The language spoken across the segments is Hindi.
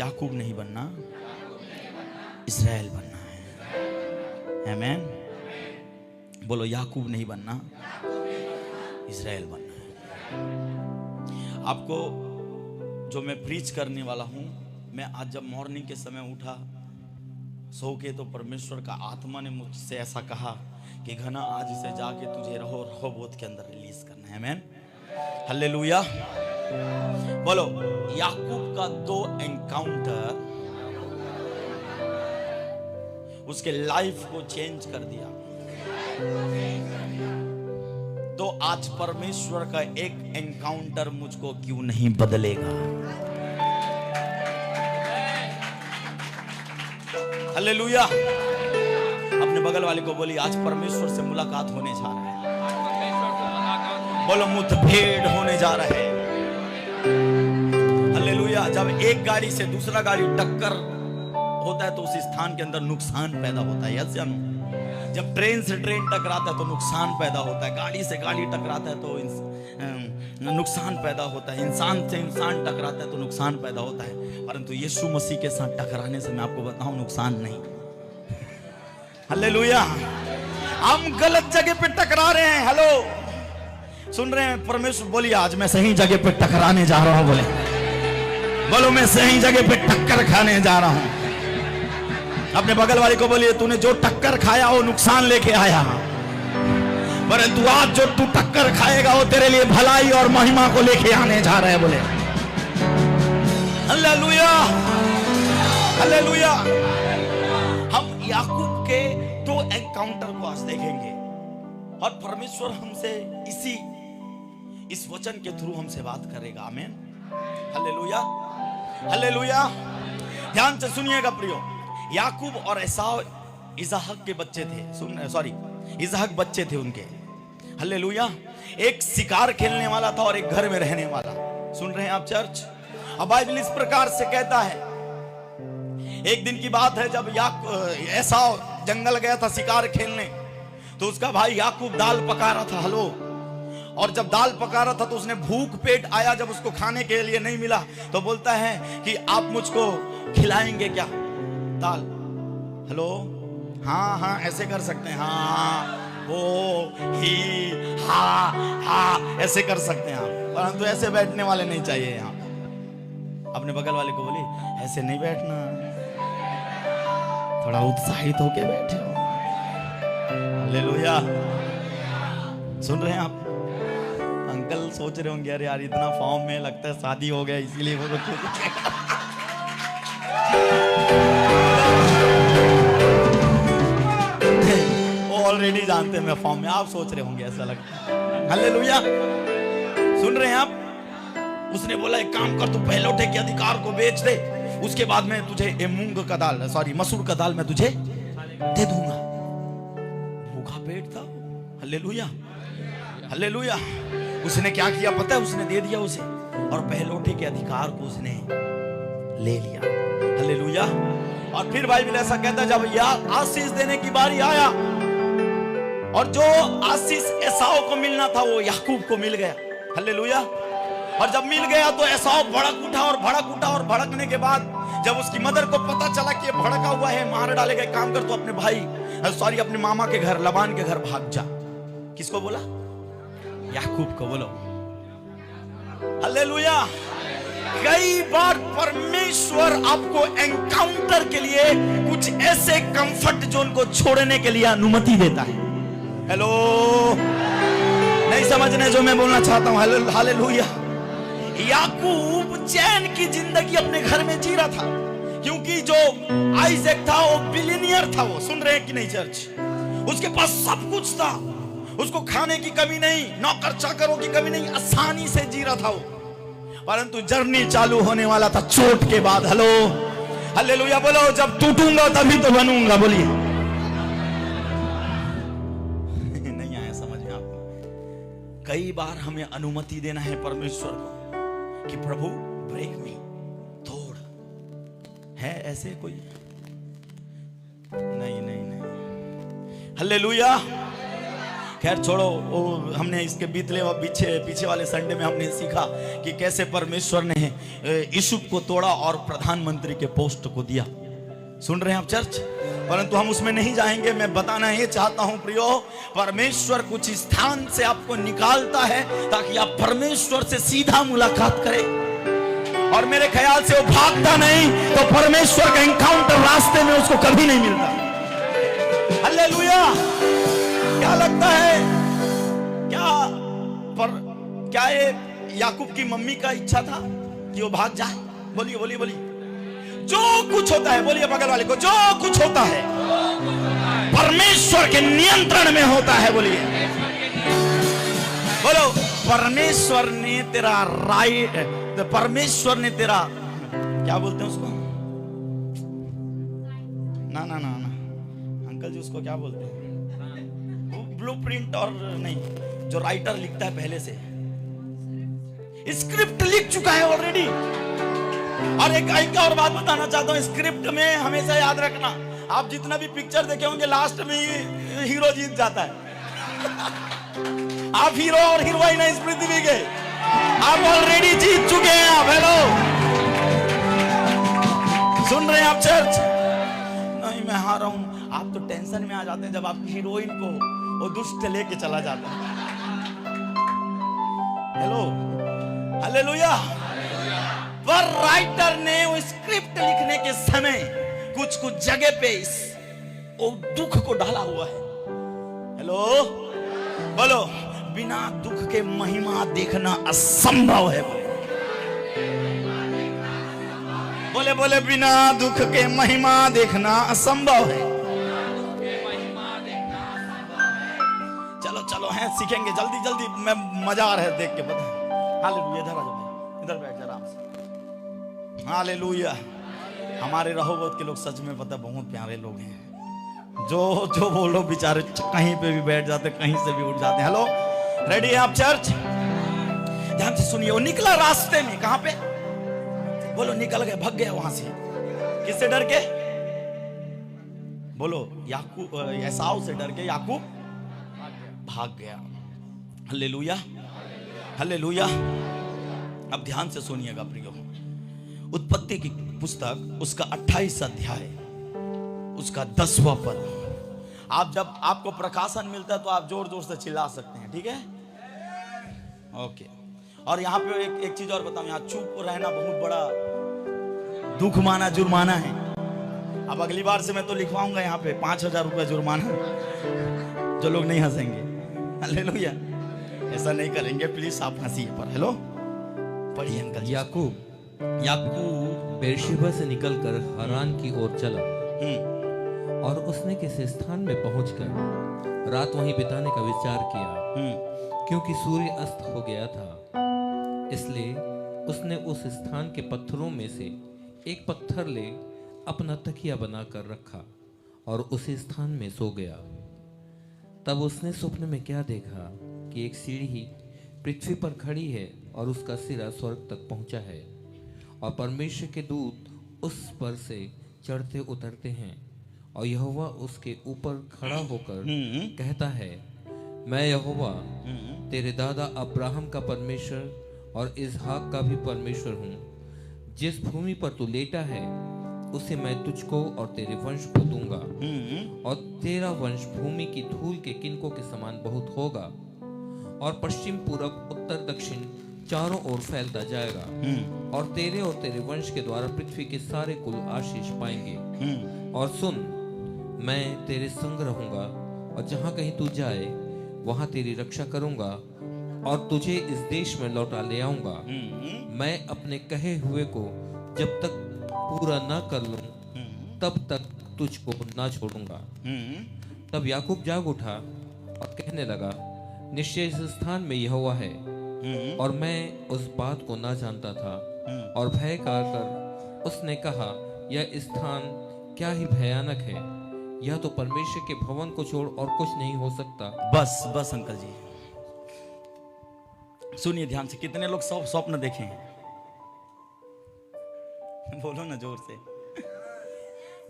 याकूब नहीं बनना, इस्राएल बनना है। आमीन। बोलो, याकूब नहीं बनना, इस्राएल बनना है। आपको जो मैं प्रीच करने वाला हूं, मैं आज जब मॉर्निंग के समय उठा सो के, तो परमेश्वर का आत्मा ने मुझसे ऐसा कहा कि घना आज से जाके तुझे रहोबोत के अंदर रिलीज करना है। आमीन, हालेलुया। बोलो, याकूब का 2 एनकाउंटर उसके लाइफ को चेंज कर दिया। तो आज परमेश्वर का एक एनकाउंटर मुझको क्यों नहीं बदलेगा? हालेलुया। अपने बगल वाले को बोलिए, आज परमेश्वर से मुलाकात होने जा रहा है। बोलो, मुठभेड़ होने जा रहा है। हालेलुया। जब एक गाड़ी से दूसरा गाड़ी टक्कर होता है तो उस स्थान के अंदर नुकसान पैदा होता है। यस या नो? जब ट्रेन से ट्रेन टकराता है तो नुकसान पैदा होता है, गाड़ी से गाड़ी टकराता है तो नुकसान पैदा होता है, इंसान से इंसान टकराता है तो नुकसान पैदा होता है। परंतु यीशु मसीह के साथ टकराने से मैं आपको बताऊं, नुकसान नहीं। हालेलुया। हम गलत जगह पे टकरा रहे हैं। हेलो, सुन रहे हैं? परमेश्वर बोलिए, आज मैं सही जगह पे टकराने जा रहा हूं। बोलो, मैं सही जगह पे टक्कर खाने जा रहा हूं। अपने बगल वाले को बोलिए, तूने जो टक्कर खाया वो नुकसान लेके आया, परंतु आज जो तू टक्कर खाएगा वो तेरे लिए भलाई और महिमा को लेके आने जा रहा है। बोले हालेलुया, हालेलुया। हम याकूब के 2 एनकाउंटर को आज देखेंगे और परमेश्वर हमसे इस वचन के थ्रू हमसे बात करेगा। आमीन, हालेलुया, हालेलुया। ध्यान से सुनिएगा प्रियो। याकूब और एसाव इसहाक के बच्चे थे। इसहाक बच्चे थे उनके। हालेलुया। एक शिकार खेलने वाला था और एक घर में रहने वाला। सुन रहे हैं आप चर्च? अब बाइबल इस प्रकार से कहता है, एक दिन की बात है जब एसाव जंगल गया था शिकार खेलने, तो उसका भाई याकूब दाल पका रहा था। हेलो। और जब दाल पका रहा था तो उसने भूख पेट आया, जब उसको खाने के लिए नहीं मिला तो बोलता है कि आप मुझको खिलाएंगे क्या दाल? हेलो, हाँ हाँ ऐसे कर सकते हैं, हाँ ओ ही हा ऐसे कर सकते हैं आप, परंतु ऐसे बैठने वाले नहीं चाहिए यहाँ। अपने बगल वाले को बोलिए, ऐसे नहीं बैठना, थोड़ा उत्साहित होके बैठे हो। हालेलुया। सुन रहे हैं आप? अंकल सोच रहे होंगे, अरे यार इतना फॉर्म में, लगता है शादी हो गया इसीलिए वो ऑलरेडी जानते हैं मैं फॉर्म में। आप सोच रहे होंगे ऐसा लगता है। हालेलुया। सुन रहे हैं आप? उसने बोला, एक काम कर, तू पहलौठे के अधिकार को बेच दे, उसके बाद में तुझे मूंग का दाल, मसूर का दाल मैं तुझे दे दूंगा। भूखा पेट था। Hallelujah, hallelujah. उसने क्या किया पता है? उसने दे दिया उसे, और पहलौठे के अधिकार को उसने ले लिया। हालेलुया। और फिर बाइबल ऐसा कहता है, जब आशीष देने की बारी आया और जो आशीष एसाव को मिलना था वो याकूब को मिल गया। हालेलुया। और जब मिल गया तो एसाव भड़क उठा और भड़कने के बाद जब उसकी मदर को पता चला कि ये भड़का हुआ है, मार डालेगा, काम कर तो अपने मामा के घर, लबान के घर भाग जा। किसको बोला? याकूब को। बोलो हालेलुया। कई बार परमेश्वर आपको एनकाउंटर के लिए कुछ ऐसे कंफर्ट जोन को छोड़ने के लिए अनुमति देता है। हेलो, नहीं समझने जो मैं बोलना चाहता हूं? हालेलुया। याकूब चैन की जिंदगी अपने घर में जी रहा था, क्योंकि जो आइजैक था वो बिलियनियर था। वो सुन रहे हैं कि नहीं चर्च? उसके पास सब कुछ था, उसको खाने की कमी नहीं, नौकर चाकरों की कमी नहीं, आसानी से जी रहा था वो। परंतु जर्नी चालू होने वाला था चोट के बाद। Hello, hallelujah. बोलो, जब टूटूंगा तभी तो बनूंगा। बोलिए। नहीं आया समझ में आपको? कई बार हमें अनुमति देना है परमेश्वर को कि प्रभु ब्रेक में तोड़। है ऐसे कोई? नहीं। हालेलुया। खैर छोड़ो, वो हमने इसके पीछे वाले संडे में हमने सीखा कि कैसे परमेश्वर ने यूसुफ को तोड़ा और प्रधानमंत्री के पोस्ट को दिया। सुन रहे हैं आप चर्च? परंतु हम उसमें नहीं जाएंगे। मैं बताना ये चाहता हूं प्रियो, परमेश्वर कुछ स्थान से आपको निकालता है ताकि आप परमेश्वर से सीधा मुलाकात करें। और मेरे ख्याल से वो भागता नहीं तो परमेश्वर का एनकाउंटर रास्ते में उसको कभी नहीं मिलता। हालेलुया। क्या लगता है, क्या ये याकूब की मम्मी का इच्छा था कि वो भाग जाए? बोलिए बोलिए बोलिए। जो कुछ होता है, बोलिए बगल वाले को, जो कुछ होता है परमेश्वर के नियंत्रण में होता है। बोलिए, बोलो, परमेश्वर ने तेरा राइट, परमेश्वर ने तेरा, क्या बोलते हैं उसको, ना ना ना ना अंकल जी, उसको क्या बोलते हैं? ब्लूप्रिंट, और नहीं, जो राइटर लिखता है पहले से स्क्रिप्ट लिख चुका है ऑलरेडी। और एक और बात बताना चाहता हूं, स्क्रिप्ट में हमेशा याद रखना, आप जितना भी पिक्चर देखे होंगे लास्ट में हीरो जीत जाता है। आप हीरो और हीरोइन इस पृथ्वी के, आप ऑलरेडी जीत चुके हैं। आप हेलो, सुन रहे हैं आप चर्च? नहीं मैं हारा हूं। आप तो टेंशन में आ जाते हैं जब आप हीरोइन को वो दुष्ट लेके चला जाता है। Hello, hallelujah. पर राइटर ने वो स्क्रिप्ट लिखने के समय कुछ जगह पे इस वो दुख को डाला हुआ है। हेलो, बोलो, बिना दुख के महिमा देखना असंभव है। बोले बोले, बिना दुख के महिमा देखना असंभव है। चलो चलो हैं, सीखेंगे जल्दी जल्दी, मैं मजा आ रहा है देख के, पता है। हालेलुया। इधर आ जाओ भाई, इधर बैठ जा आराम से। हालेलुया। हमारे रहोबत के लोग सच में पता बहुत प्यारे लोग हैं। जो वो लोग बेचारे कहीं पे भी बैठ जाते, कहीं से भी उठ जाते। हेलो, रेडी है आप चर्च? ध्यान से सुनिए। वो निकला रास्ते में, कहां पे? बोलो, निकल गया, भाग गया वहां से। किससे डर के? बोलो, याकूब, एसाव से डर के याकूब भाग गया। Hallelujah, hallelujah. अब ध्यान से सुनिएगा प्रियो, उत्पत्ति की पुस्तक उसका 28 अध्याय उसका 10वां पद। आप जब आपको प्रकाशन मिलता है तो आप जोर जोर से चिल्ला सकते हैं, ठीक है? ओके। और यहाँ पे एक चीज और बताऊं, यहाँ चुप रहना बहुत बड़ा दुख माना जुर्माना है। अब अगली बार से मैं तो लिखवाऊंगा यहाँ पे 5000 रुपया जुर्माना, जो लोग नहीं हंसेंगे। हालेलुया। ऐसा नहीं करेंगे प्लीज, आप हंसिए पर। हेलो, पढ़िए अंकल। याकूब बेरशेबा से निकलकर हारान की ओर चला और उसने किसी स्थान में पहुंचकर रात वहीं बिताने का विचार किया, क्योंकि सूर्य अस्त हो गया था। इसलिए उसने उस स्थान के पत्थरों में से एक पत्थर ले अपना तकिया बनाकर रखा और उसी स्थान में सो गया। तब उसने स्वप्न में क्या देखा कि एक सीढ़ी पृथ्वी पर खड़ी है और उसका सिरा स्वर्ग तक पहुंचा है और परमेश्वर के दूत उस पर से चढ़ते उतरते हैं और यहोवा उसके ऊपर खड़ा होकर कहता है, मैं यहोवा तेरे दादा अब्राहम का परमेश्वर और इसहाक का भी परमेश्वर हूँ। जिस भूमि पर तू लेटा है उसे मैं तुझको और तेरे वंश को दूंगा और तेरा वंश भूमि की धूल के किनकों के समान बहुत होगा और पश्चिम पूरब उत्तर दक्षिण चारों ओर फैलता जाएगा और तेरे वंश के द्वारा पृथ्वी के सारे कुल आशीष पाएंगे। और सुन, मैं तेरे संग रहूंगा और जहां कहीं तू जाए वहां तेरी रक्षा करूंगा और तुझे इस देश में लौटा ले आऊंगा। मैं अपने कहे हुए को जब तक पूरा ना कर लूं तब तक तुझको ना छोड़ूंगा। तब याकूब जाग उठा और कहने लगा, निश्चय इस स्थान में यहोवा है और मैं उस बात को ना जानता था। और भय कर उसने कहा, यह स्थान क्या ही भयानक है, यह तो परमेश्वर के भवन को छोड़ और कुछ नहीं हो सकता। बस बस अंकल जी सुनिए ध्यान से। कितने लोग स्वप्न देखे हैं? बोलो ना जोर से,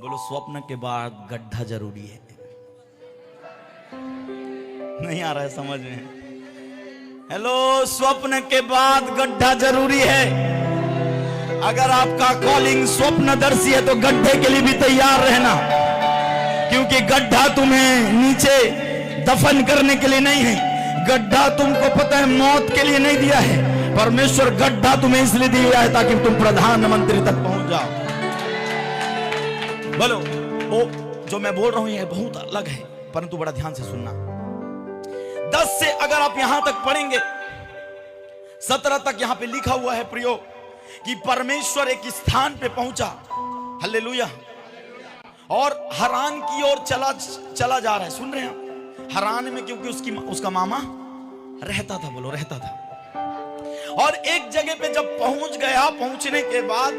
बोलो, स्वप्न के बाद गड्ढा जरूरी है। नहीं आ रहा है समझ में? हेलो, स्वप्न के बाद गड्ढा जरूरी है। अगर आपका कॉलिंग स्वप्नदर्शी है तो गड्ढे के लिए भी तैयार रहना, क्योंकि गड्ढा तुम्हें नीचे दफन करने के लिए नहीं है। गड्ढा तुमको पता है मौत के लिए नहीं दिया है। परमेश्वर गड्ढा तुम्हें इसलिए दिया है ताकि तुम प्रधानमंत्री तक पहुंच जाओ। बोलो, वो जो मैं बोल रहा हूं ये बहुत अलग है, परंतु बड़ा ध्यान से सुनना। 10 से अगर आप यहां तक पढ़ेंगे, 17 तक यहां पे लिखा हुआ है प्रियो कि परमेश्वर एक स्थान पे पहुंचा, हालेलुया, और हरान की ओर चला जा रहा है। सुन रहे हैं? हरान में, क्योंकि उसका मामा रहता था। बोलो, रहता था। और एक जगह पे जब पहुंच गया, पहुंचने के बाद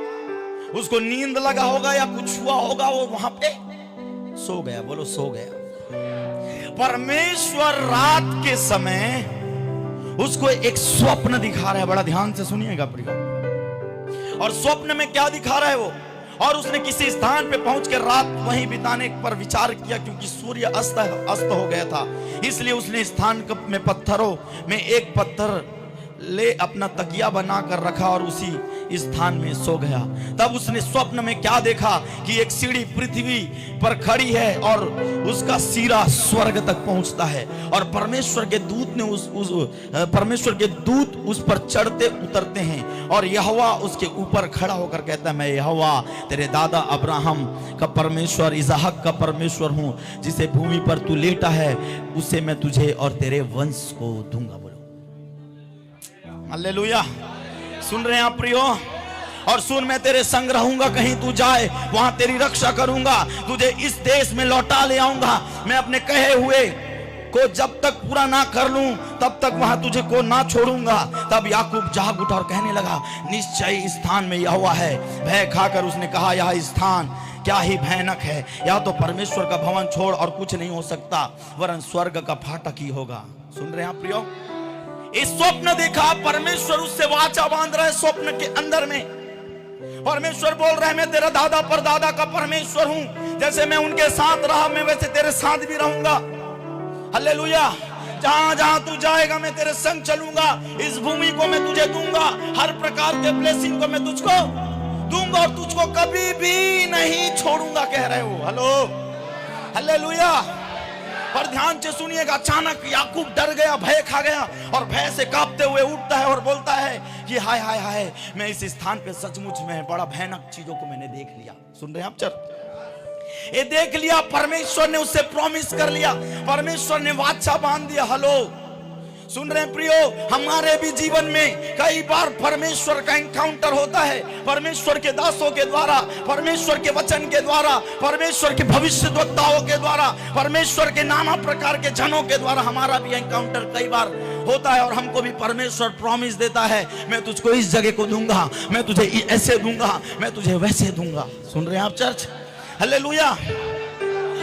उसको नींद लगा होगा या कुछ हुआ होगा, वो वहां पे सो गया। बोलो, सो गया। परमेश्वर रात के समय उसको एक स्वप्न दिखा रहा है। बड़ा ध्यान से सुनिएगा प्रियो। और स्वप्न में क्या दिखा रहा है वो? और उसने किसी स्थान पे पहुंच कर रात वहीं बिताने पर विचार किया, क्योंकि सूर्य अस्त हो गया था। इसलिए उसने स्थान में पत्थरों में एक पत्थर ले अपना तकिया बनाकर रखा और उसी स्थान में सो गया। तब उसने स्वप्न में क्या देखा कि एक सीढ़ी पृथ्वी पर खड़ी है और उसका सिरा स्वर्ग तक पहुंचता है, और परमेश्वर के दूत ने परमेश्वर के दूत उस पर चढ़ते उतरते हैं, और यहोवा उसके ऊपर खड़ा होकर कहता है, मैं यहोवा तेरे दादा अब्राहम का परमेश्वर, इसहाक का परमेश्वर हूं, जिसे भूमि पर तू लेटा है उसे मैं तुझे और तेरे वंश को दूंगा। बोलो हालेलुया। सुन रहे हैं आप प्रियो? और सुन, मैं तेरे संग रहूंगा, कहीं तू जाए वहां तेरी रक्षा करूंगा, तुझे इस देश में लौटा ले आऊंगा। मैं अपने कहे हुए को जब तक पूरा ना कर लूं तब तक वहां तुझे को ना छोड़ूंगा। तब याकूब जाग उठा और कहने लगा, निश्चय इस स्थान में यहोवा है। भय खाकर उसने कहा, यह स्थान क्या ही भयानक है, या तो परमेश्वर का भवन छोड़ और कुछ नहीं हो सकता, वरन स्वर्ग का फाटक ही होगा। सुन रहे हैं आप प्रियो? इस स्वप्न देखा, परमेश्वर उससे वाचा बांध रहा है। स्वप्न के अंदर में परमेश्वर बोल रहा है, मैं तेरा दादा परदादा का परमेश्वर हूं, जैसे मैं उनके साथ रहा मैं वैसे तेरे साथ भी रहूंगा। हालेलुया। जहां जहां तू जाएगा मैं तेरे संग चलूंगा, इस भूमि को मैं तुझे दूंगा, हर प्रकार के ब्लेसिंग को मैं तुझको दूंगा और तुझको कभी भी नहीं छोड़ूंगा, कह रहे हो। Hello, hallelujah. पर ध्यान से सुनिएगा, अचानक याकूब डर गया, भय खा गया, और भय से कांपते हुए उठता है और बोलता है कि हाय हाय हाय, मैं इस स्थान पे सचमुच में बड़ा भयानक चीजों को मैंने देख लिया। सुन रहे हैं आप चर्च? ये देख लिया, परमेश्वर ने उससे प्रॉमिस कर लिया, परमेश्वर ने वाचा बांध दिया। हेलो, सुन रहे हैं प्रियो? हमारे भी जीवन में कई बार परमेश्वर का एनकाउंटर होता है, परमेश्वर के दासों के द्वारा, परमेश्वर के वचन के द्वारा, परमेश्वर के भविष्यद्वक्ताओं के द्वारा, परमेश्वर के नाना प्रकार के जनों के द्वारा हमारा भी एनकाउंटर कई बार होता है। और हमको भी परमेश्वर प्रॉमिस देता है, मैं तुझको इस जगह को दूंगा, मैं तुझे ऐसे दूंगा, मैं तुझे वैसे दूंगा। सुन रहे हैं आप चर्च? हालेलुया।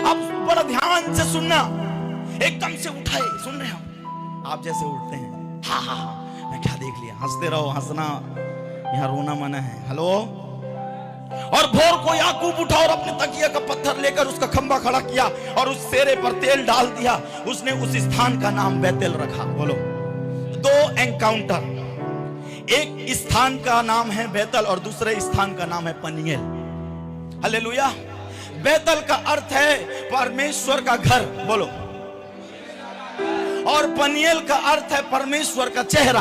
अब बड़ा ध्यान से सुनना, एकदम से उठाए। सुन रहे हैं आप जैसे उठते हैं, हाँ हाँ हाँ, मैं क्या देख लिया, हंसते रहो, हंसना यहाँ रोना मना है। हेलो। और भोर को याकूब उठा और अपने तकिया का पत्थर लेकर उसका खंबा खड़ा किया और उस सेरे पर तेल डाल दिया। उसने उस स्थान का नाम बैतेल रखा। बोलो, 2 एनकाउंटर, एक स्थान का नाम है बैतल और दूसरे स्थान का नाम है पनिएल। हालेलुया। बैतल का अर्थ है परमेश्वर का घर। बोलो। और पनिएल का अर्थ है परमेश्वर का चेहरा।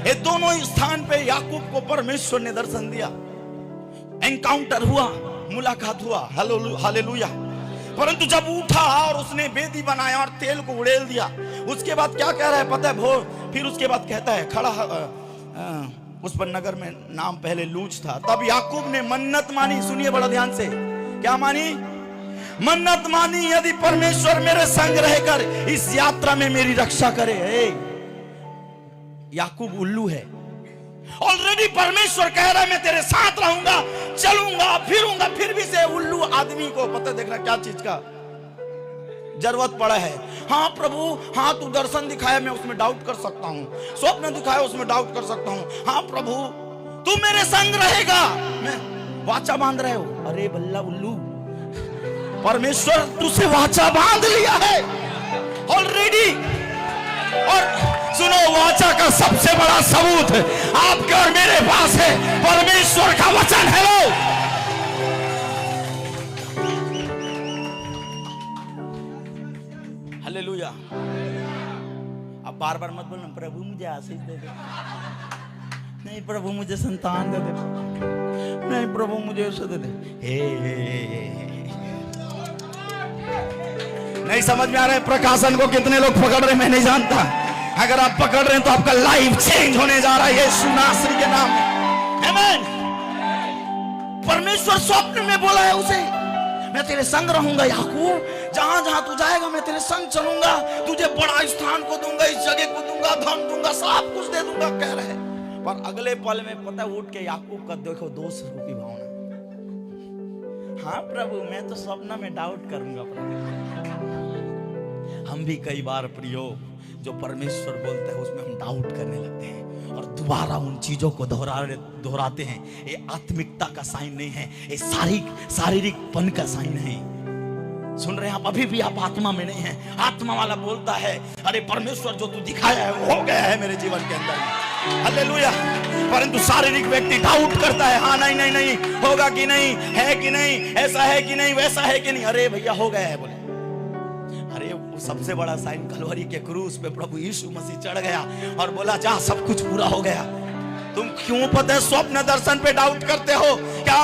ये दोनों स्थान पे याकूब को परमेश्वर ने दर्शन दिया, एनकाउंटर हुआ, मुलाकात हुआ। हालेलुया। परंतु जब उठा और उसने वेदी बनाया और तेल को उड़ेल दिया, उसके बाद क्या कह रहा है पता है? भोर, फिर उसके बाद कहता है, खड़ा उस पर नगर में नाम पहले लूज था। तब याकूब ने मन्नत मानी। सुनिए बड़ा ध्यान से, क्या मानी? मन्नत मानी, यदि परमेश्वर मेरे संग रहकर इस यात्रा में मेरी रक्षा करे। याकूब उल्लू है, ऑलरेडी परमेश्वर कह रहा है मैं तेरे साथ रहूंगा, चलूंगा, फिरूंगा, फिर भी से उल्लू आदमी को पता देखना क्या चीज का जरूरत पड़ा है। हाँ प्रभु, हाँ तू दर्शन दिखाया, मैं उसमें डाउट कर सकता हूँ, स्वप्न दिखाया उसमें डाउट कर सकता हूँ। हाँ प्रभु तू मेरे संग रहेगा, मैं वाचा बांध रहे हो। अरे बल्ला उल्लू, परमेश्वर तुझसे वाचा बांध लिया है, ऑलरेडी। और सुनो, वाचा का सबसे बड़ा सबूत आपके और मेरे पास है, परमेश्वर का वचन। Hello, hallelujah. अब बार बार मत बोलना प्रभु मुझे आशीष दे दे, नहीं प्रभु मुझे संतान दे दे, नहीं प्रभु मुझे ऐसा दे दे। नहीं समझ में आ रहा है प्रकाशन को कितने लोग पकड़ रहे हैं मैं नहीं जानता। अगर आप पकड़ रहे हैं तो आपका लाइफ चेंज होने जा रहा है यीशु नासरी के नाम में। आमीन। परमेश्वर स्वप्न में बोला है उसे, मैं तेरे संग रहूंगा याकूब, जहां जहां तू जाएगा मैं तेरे संग चलूंगा, तुझे बड़ा स्थान को दूंगा, इस जगह को दूंगा, धन दूंगा, सब कुछ दे दूंगा कह रहे हैं। पर अगले पल में पता है उठ के याकूब का देखो दोष रूपी भावना, हाँ प्रभु मैं तो स्वप्न में डाउट करूंगा प्रभु। हम भी कई बार प्रियो जो परमेश्वर बोलता है उसमें हम डाउट करने लगते हैं और दोबारा उन चीजों को दोहराते हैं। ये आत्मिकता का साइन नहीं है, ये शारीरिकपन का साइन है। सुन रहे हैं आप, अभी भी आप आत्मा में नहीं हैं। आत्मा वाला बोलता है अरे परमेश्वर जो तू दिखाया है वो हो गया है मेरे जीवन के अंदर, हालेलुया। परंतु शारीरिक व्यक्ति डाउट करता है, हाँ नहीं नहीं नहीं होगा कि नहीं, है कि नहीं, ऐसा है कि नहीं, वैसा है कि नहीं। अरे भैया हो गया है बोले। अरे वो सबसे बड़ा साइन कलवरी के क्रूस पे प्रभु यीशु मसीह चढ़ गया और बोला जा सब कुछ पूरा हो गया। तुम क्यों पता है स्वप्न दर्शन पे डाउट करते हो? क्या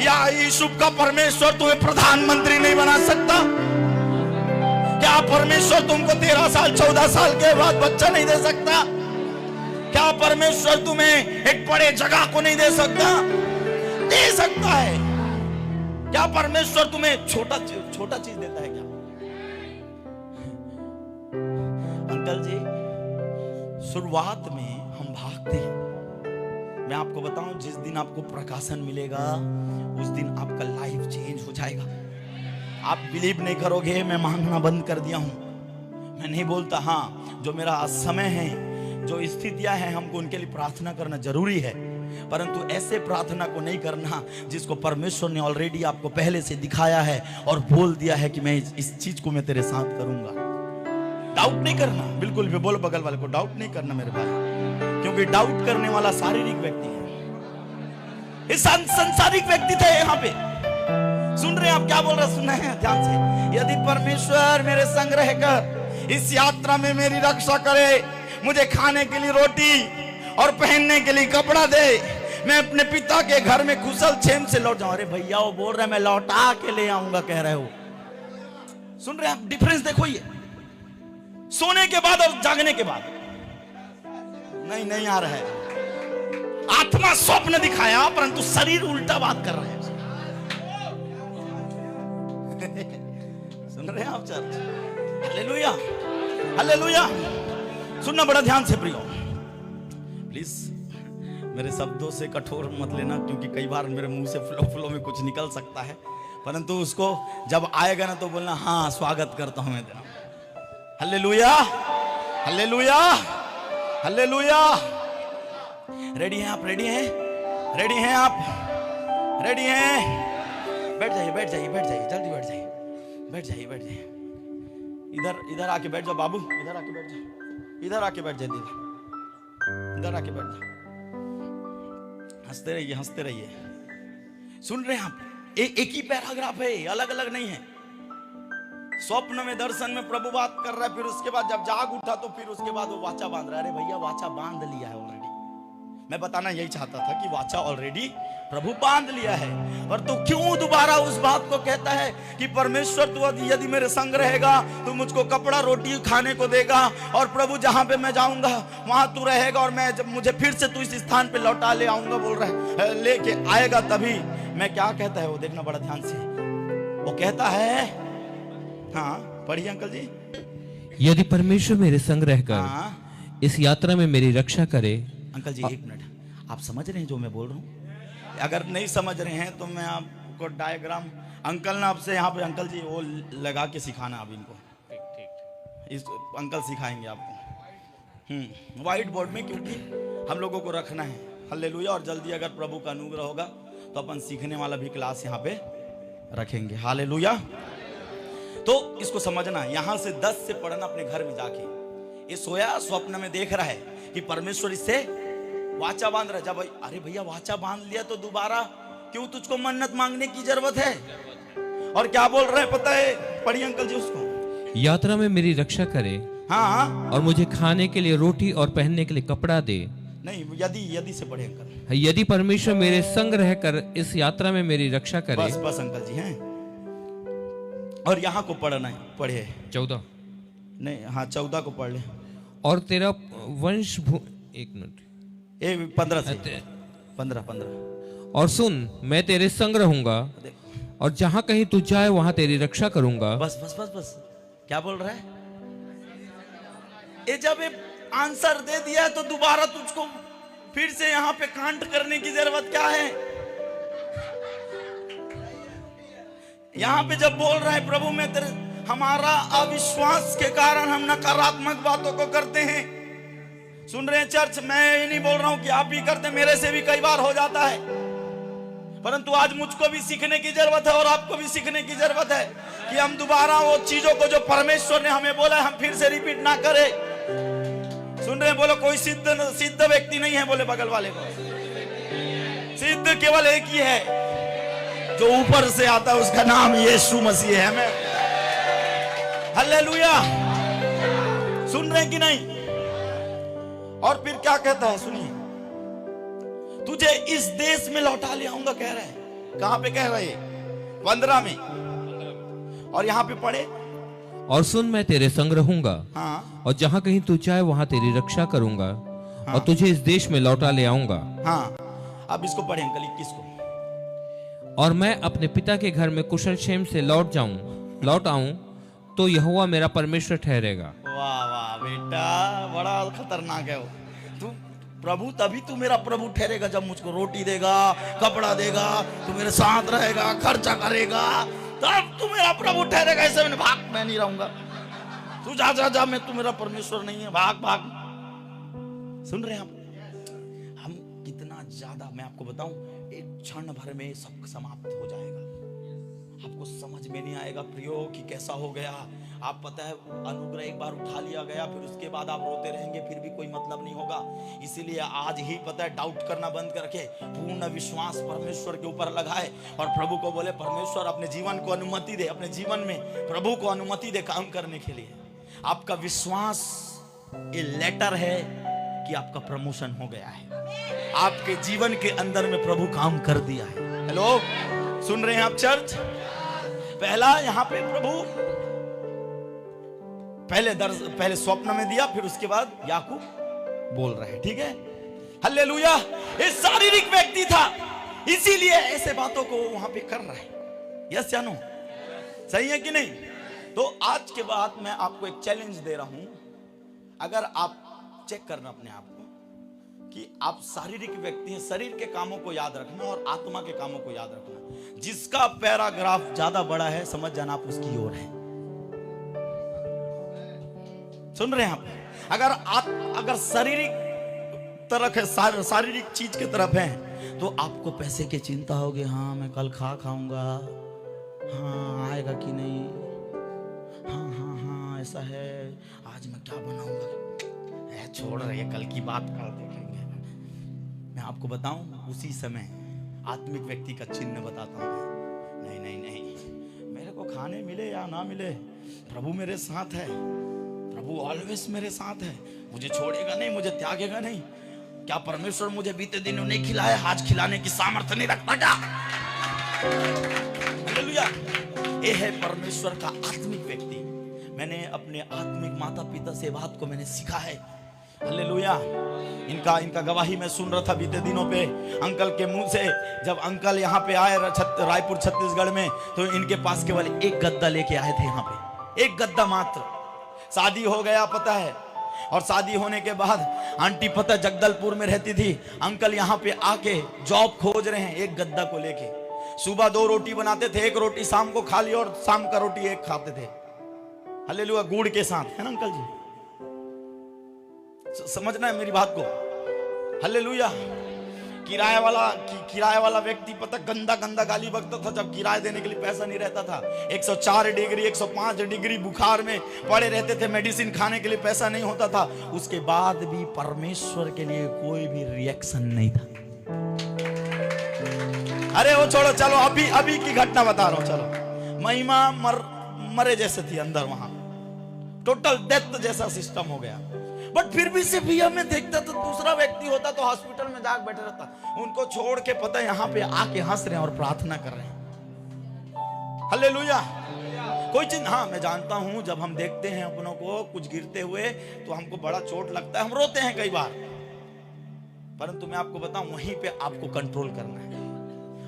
या यीशु का परमेश्वर तुम्हें प्रधानमंत्री नहीं बना सकता? क्या परमेश्वर तुमको 13 साल 14 साल के बाद बच्चा नहीं दे सकता? क्या परमेश्वर तुम्हें एक बड़े जगह को नहीं दे सकता? दे सकता है। क्या परमेश्वर तुम्हें छोटा चीज देता है क्या? अंकल जी, शुरुआत में हम भागते हैं। मैं आपको बताऊं, जिस दिन आपको प्रकाशन मिलेगा उस दिन आपका लाइफ चेंज हो जाएगा। आप बिलीव नहीं करोगे, मैं मांगना बंद कर दिया हूं। मैं नहीं बोलता, हाँ जो मेरा समय है, जो स्थितियां हैं, हमको उनके लिए प्रार्थना करना जरूरी है, परंतु ऐसे प्रार्थना को नहीं करना जिसको परमेश्वर ने ऑलरेडी आपको पहले से दिखाया है और बोल दिया है कि मैं इस चीज को मैं तेरे साथ करूंगा। डाउट नहीं करना, बिल्कुल भी। बोलो बगल वाले को, डाउट नहीं करना मेरे भाई, क्योंकि डाउट करने वाला शारीरिक व्यक्ति है, इस सांसारिक व्यक्ति थे यहाँ पे। सुन रहे हैं आप क्या बोल रहे, सुन रहे हैं ध्यान से। यदि परमेश्वर मेरे संग रहकर इस यात्रा में मेरी रक्षा करे, मुझे खाने के लिए रोटी और पहनने के लिए कपड़ा दे, मैं अपने पिता के घर में कुशल क्षेम से लौट जाऊं। अरे भैया वो बोल रहे मैं लौटा के ले आऊंगा कह रहे हो। सुन रहे हैं आप डिफरेंस? देखो ये सोने के बाद और जागने के बाद नहीं आ रहा है। आत्मा स्वप्न दिखाया परंतु शरीर उल्टा बात कर रहा है। सुन रहे हैं आप चर्च? Hallelujah, hallelujah. सुनना बड़ा ध्यान से प्रियो, प्लीज मेरे शब्दों से कठोर मत लेना, क्योंकि कई बार मेरे मुंह से फ्लो में कुछ निकल सकता है, परंतु उसको जब आएगा ना तो बोलना हाँ स्वागत करता हूं मैं तेरा। Hallelujah, hallelujah, hallelujah. रेडी हैं आप? रेडी हैं? रेडी हैं आप? रेडी हैं? बैठ जाइए, बैठ जाइए, बैठ जाइए, जल्दी बैठ जाइए, बैठ जाइए, बैठ जाइए। इधर आके बैठ जाओ बाबू, इधर आके बैठ जाओ, इधर आके बैठ जाइए, इधर आके बैठ जाओ। हंसते रहिए, हंसते रहिए। सुन रहे हैं आप? एक ही पैराग्राफ है, अलग अलग नहीं है। स्वप्न में दर्शन में प्रभु बात कर रहा है, फिर उसके बाद जब जाग उठा तो फिर उसके बाद वो वाचा बांध रहा है। अरे भैया वाचा बांध लिया है ऑलरेडी। मैं बताना यही चाहता था कि वाचा ऑलरेडी प्रभु बांध लिया है, और तू क्यों दोबारा उस बात को कहता है कि परमेश्वर तू यदि मेरे संग रहेगा तो मुझको कपड़ा रोटी खाने को देगा, और प्रभु जहां पे मैं जाऊंगा वहां तू रहेगा, और मैं जब मुझे फिर से तू इस स्थान पे लौटा ले आऊंगा बोल रहा है, लेके आएगा तभी। मैं क्या कहता है वो देखना बड़ा ध्यान से। वो कहता है, हाँ पढ़िए अंकल जी। यदि परमेश्वर मेरे संग रहकर इस यात्रा में मेरी रक्षा करे। अंकल जी एक मिनट, आप समझ रहे हैं जो मैं बोल रहा हूँ? अगर नहीं समझ रहे हैं तो मैं आपको डायग्राम अंकल ने आपसे यहाँ पे अंकल जी वो लगा के सिखाना अब इनको। ठीक इस अंकल सिखाएंगे आपको व्हाइट बोर्ड में, क्योंकि हम लोगों को रखना है। हालेलुया। और जल्दी अगर प्रभु का अनुग्रह होगा तो अपन सीखने वाला भी क्लास यहाँ पे रखेंगे। हालेलुया। तो इसको समझना, यहां से 10 से पढ़ना अपने घर में जाके। ये सोया स्वप्न में देख रहा है कि परमेश्वर इससे वाचा बांध रहा है। जब अरे भैया वाचा बांध लिया तो दोबारा क्यों तुझको मन्नत मांगने की जरूरत है? और क्या बोल रहे हैं पता है? पढ़िए अंकल जी उसको। यात्रा में मेरी रक्षा करे, हाँ, और मुझे खाने के लिए रोटी और पहनने के लिए कपड़ा दे। नहीं, यदि से पढ़े अंकल। यदि परमेश्वर मेरे संग रहकर इस यात्रा में मेरी रक्षा करे। बस अंकल जी हैं। और यहाँ को पढ़ना है, पढ़े 14 नहीं, हाँ 14 को पढ़ ले। और तेरा वंश एक मिनट, 15 से 15। और सुन, मैं तेरे संग रहूंगा, और जहां कहीं तू जाए वहां तेरी रक्षा करूंगा। बस क्या बोल रहा है? ये जब आंसर दे दिया है तो दोबारा तुझको फिर से यहाँ पे कांट करने की जरूरत क्या है? यहाँ पे जब बोल रहा है प्रभु मैं तेरे, हमारा अविश्वास के कारण हम नकारात्मक बातों को करते हैं। सुन रहे हैं चर्च? मैं ये नहीं बोल रहा हूं कि आप ही करते, मेरे से भी कई बार हो जाता है, परंतु आज मुझको भी सीखने की जरूरत है और आपको भी सीखने की जरूरत है कि हम दोबारा वो चीजों को जो परमेश्वर ने हमें बोला है हम फिर से रिपीट ना करें। सुन रहे हैं? बोलो कोई सिद्ध व्यक्ति नहीं है, बोले बगल वाले को। सिद्ध केवल एक ही है जो ऊपर से आता है, उसका नाम यीशु मसीह है। मैं हालेलुया। सुन रहे हैं कि नहीं? और फिर क्या कहता है सुनिए, तुझे इस देश में लौटा ले आऊंगा कह रहा है। कहां पे कह रहा है? 15 में। और यहां पे पढ़े, और सुन, मैं तेरे संग रहूंगा, हाँ, और जहां कहीं तू जाए वहां तेरी रक्षा करूंगा, हाँ, और तुझे इस देश में लौटा ले आऊंगा। हाँ, अब इसको पढ़े अंकल 21 को। और मैं अपने पिता के घर में कुशल क्षेम से लौट आऊं तो यहोवा मेरा परमेश्वर ठहरेगा। वाह वाह बेटा, बड़ा खतरनाक है वो। तू प्रभु, तभी तू मेरा प्रभु ठहरेगा जब मुझको रोटी देगा, कपड़ा देगा, तू मेरे साथ रहेगा, खर्चा करेगा, तब तू मेरा प्रभु ठहरेगा। ऐसे में भाग, मैं नहीं रहूंगा। तू जा, मैं, तू मेरा परमेश्वर नहीं है, भाग। सुन रहे हैं आप? हम कितना ज्यादा, मैं आपको बताऊं, एक क्षण भर में सब समाप्त हो जाएगा। आपको समझ में नहीं आएगा प्रियो कि कैसा हो गया। आप पता है, अनुग्रह एक बार उठा लिया गया, फिर उसके बाद आप रोते रहेंगे, फिर भी कोई मतलब नहीं होगा। इसीलिए आज ही पता है, डाउट करना बंद करके पूर्ण विश्वास परमेश्वर के ऊपर लगाए और प्रभु को बोले, परमेश्वर अपने जीवन को अनुमति दे, अपने जीवन में प्रभु को अनुमति दे काम करने के लिए। आपका विश्वास ये लेटर है कि आपका प्रमोशन हो गया है, आपके जीवन के अंदर में प्रभु काम कर दिया है। हेलो, सुन रहे हैं आप चर्च? पहला यहाँ पे प्रभु पहले स्वप्न में दिया, फिर उसके बाद याकूब बोल रहे हैं, ठीक है? हालेलुया। ये शारीरिक व्यक्ति था, इसीलिए ऐसे बातों को वहां पे कर रहा है। यस या नो? सही है कि नहीं? तो आज के बाद मैं आपको एक चैलेंज दे रहा हूं। अगर आप चेक करना अपने आप को कि आप शारीरिक व्यक्ति हैं, शरीर के कामों को याद रखना और आत्मा के कामों को याद रखना। जिसका पैराग्राफ ज्यादा बड़ा है, समझ जाना आप उसकी ओर है। सुन रहे हैं आप? अगर शारीरिक तरफ है, शारीरिक चीज की तरफ है, तो आपको पैसे की चिंता होगी। हाँ, मैं कल खाऊंगा, हाँ आएगा कि नहीं, हाँ ऐसा है, आज मैं क्या बनाऊंगा, छोड़ रही है, कल की बात कर देखेंगे। मैं आपको बताऊं, उसी समय आत्मिक व्यक्ति का चिन्ह बताता हूं। नहीं, मेरे को खाने मिले या ना मिले, प्रभु मेरे साथ है, प्रभु ऑलवेज मेरे साथ है, मुझे छोड़ेगा नहीं, मुझे त्यागेगा नहीं। क्या परमेश्वर मुझे बीते दिनों नहीं खिलाया, आज खिलाने की सामर्थ्य नहीं रखता क्या? हालेलुया। ये है परमेश्वर का आत्मिक व्यक्ति। मैंने अपने आत्मिक माता पिता से बात को मैंने सीखा है। हालेलुया। इनका गवाही मैं सुन रहा था बीते दिनों पे अंकल के मुंह से। जब अंकल यहाँ पे आए रायपुर छत्तीसगढ़ में, तो इनके पास केवल एक गद्दा लेके आए थे। यहाँ पे एक गद्दा मात्र। शादी हो गया पता है, और शादी होने के बाद आंटी पता जगदलपुर में रहती थी, अंकल यहाँ पे आके जॉब खोज रहे हैं एक गद्दा को लेके। सुबह 2 रोटी बनाते थे, एक रोटी शाम को खा ली और शाम का रोटी एक खाते थे। हालेलुया। गुड़ के साथ, है ना अंकल जी? समझना है मेरी बात को। हालेलुया। किराए वाला व्यक्ति पता गंदा गंदा गाली बकता था जब किराया देने के लिए पैसा नहीं रहता था। 104 डिग्री 105 डिग्री बुखार में पड़े रहते थे, मेडिसिन खाने के लिए पैसा नहीं होता था। उसके बाद भी परमेश्वर के लिए कोई भी रिएक्शन नहीं था। अरे वो छोड़ो, चलो अभी की घटना बता रहा हूं। चलो महिमा मरे जैसे थी अंदर, वहां टोटल डेथ जैसा सिस्टम हो गया। बट फिर भी से भैया मैं देखता तो दूसरा व्यक्ति होता तो हॉस्पिटल में जाकर बैठे रहता, उनको छोड़ के पता यहाँ पे आके हंस रहे हैं और प्रार्थना कर रहे हैं। हालेलुया। कोई चीज, हाँ मैं जानता हूं जब हम देखते हैं अपनों को कुछ गिरते हुए तो हमको बड़ा चोट लगता है, हम रोते हैं कई बार। परंतु मैं आपको बताऊं वहीं पे आपको कंट्रोल करना है,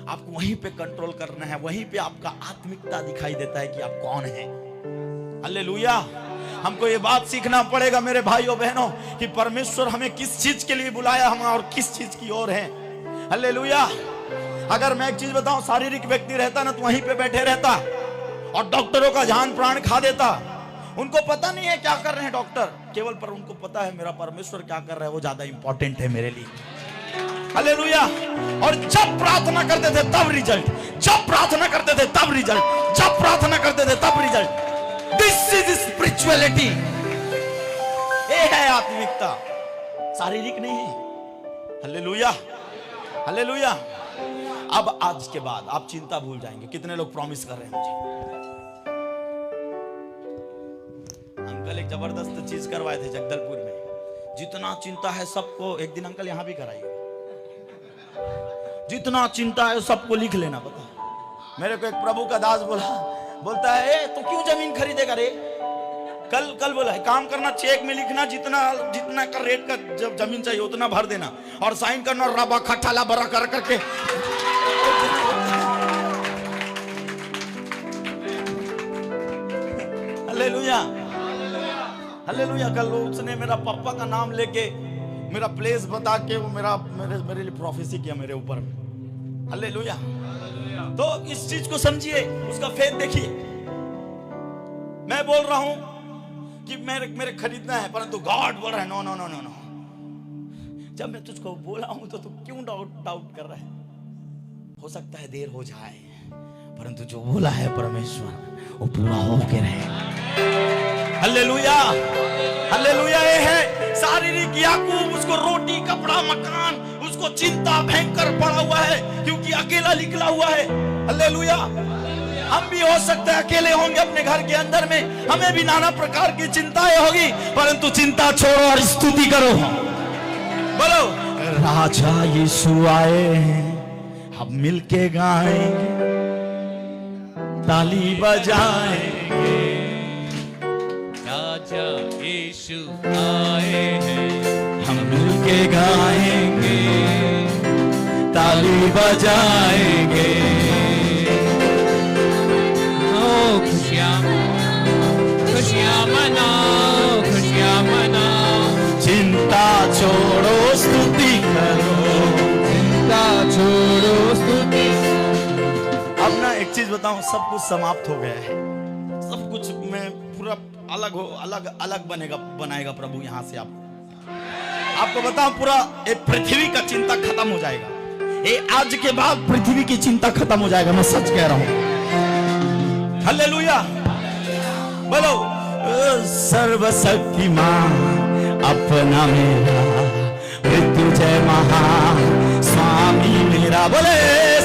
आपको वहीं पे कंट्रोल करना है, वहीं पे आपका आत्मिकता दिखाई देता है कि आप कौन है। हालेलुया। हमको ये बात सीखना पड़ेगा मेरे भाइयों बहनों कि परमेश्वर हमें किस चीज के लिए बुलाया, हम और किस चीज की ओर है। हालेलुया। अगर मैं एक चीज बताऊं, शारीरिक व्यक्ति रहता ना तो वहीं पे बैठे रहता और डॉक्टरों का जान प्राण खा देता। उनको पता नहीं है क्या कर रहे हैं डॉक्टर, केवल पर उनको पता है मेरा परमेश्वर क्या कर रहा है वो ज्यादा इंपॉर्टेंट है मेरे लिए। हालेलुया। और जब प्रार्थना करते थे तब रिजल्ट, जब प्रार्थना करते थे तब रिजल्ट, जब प्रार्थना करते थे तब रिजल्ट। This is spirituality. ये है आत्मिकता, शारीरिक नहीं है। Hallelujah, hallelujah. अब आज के बाद आप चिंता भूल जाएंगे। कितने लोग प्रॉमिस कर रहे हैं मुझे? अंकल एक जबरदस्त चीज करवाए थे जगदलपुर में। जितना चिंता है सबको, एक दिन अंकल यहां भी कराइए, जितना चिंता है सबको लिख लेना। पता मेरे को एक प्रभु का दास बोलता है ए, तो क्यों जमीन खरीदेगा रे? कल बोला है काम करना, चेक में लिखना जितना का रेट का जब जमीन चाहिए उतना भर देना और साइन करना रबा खटाला बरा कर करके। Hallelujah, hallelujah. कल उसने मेरा पापा का नाम लेके मेरा प्लेस बता के वो मेरे लिए प्रोफेसी किया मेरे ऊपर में। हालेलुया। तो इस चीज को समझिए, उसका फेथ देखिए। मैं बोल रहा हूं कि मेरे खरीदना है, परंतु गॉड बोल रहा है no no no no no. जब मैं तुझको बोला हूं तो तू क्यों डाउट कर रहा है? हो सकता है देर हो जाए, परंतु जो बोला है परमेश्वर वो पूरा होके रहेगा। Hallelujah, hallelujah. ये है शारीरिक याकूब, उसको रोटी कपड़ा मकान, उसको चिंता भयंकर पड़ा हुआ है क्योंकि अकेला निकला हुआ है। हालेलुया। हम भी हो सकता है अकेले होंगे अपने घर के अंदर में, हमें भी नाना प्रकार की चिंताएं होगी, परंतु चिंता छोड़ो और स्तुति करो। बोलो राजा यीशु आए हैं, हम मिलके गाएंगे, ताली बजाएंगे। राजा यीशु आए हैं, हम मिलके गाएंगे, ताली बजाएंगे। ओ खुशियाँ मनाओ, खुशियाँ मनाओ। चिंता छोड़ो स्तुति करो, चिंता छोड़ो स्तुति। अब ना एक चीज बताऊं, सब कुछ समाप्त हो गया है, सब कुछ में पूरा अलग बनाएगा प्रभु। यहां से आपको बताऊं, पूरा ये पृथ्वी का चिंता खत्म हो जाएगा। ये आज के बाद पृथ्वी की चिंता खत्म हो जाएगा, मैं सच कह रहा हूं। हालेलुया। बोलो सर्वशक्तिमान अपना मेरा, मृत्युंजय महान स्वामी मेरा। बोले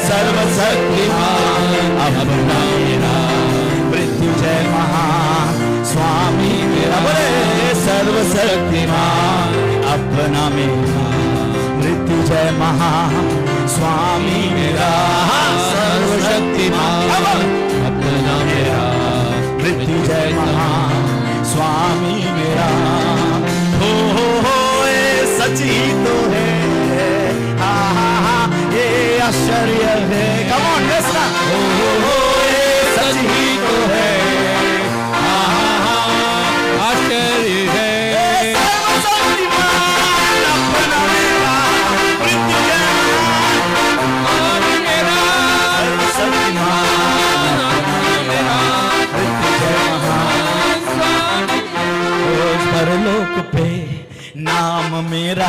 सर्वशक्तिमान अपना मेरा, मृत्युंजय महान स्वामी मेरा। बोले सर्वशक्तिमान अपना मेरा, मृत्युंजय महान स्वामी मेरा। सर्वशक्तिमान अपना मेरा, मृत्युंजय महान स्वामी मेरा। हो ये सच ही तो है, हा हा हा ये आश्चर्य है। Come on listen. हो ये सच ही तो है, हा हा हा आश्चर्य है। सर्वशक्तिमान अपना मेरा, मृत्युंजय महान मेरा। सर्वशक्तिमान अपना मेरा, मृत्युंजय महान। परलोक पे नाम मेरा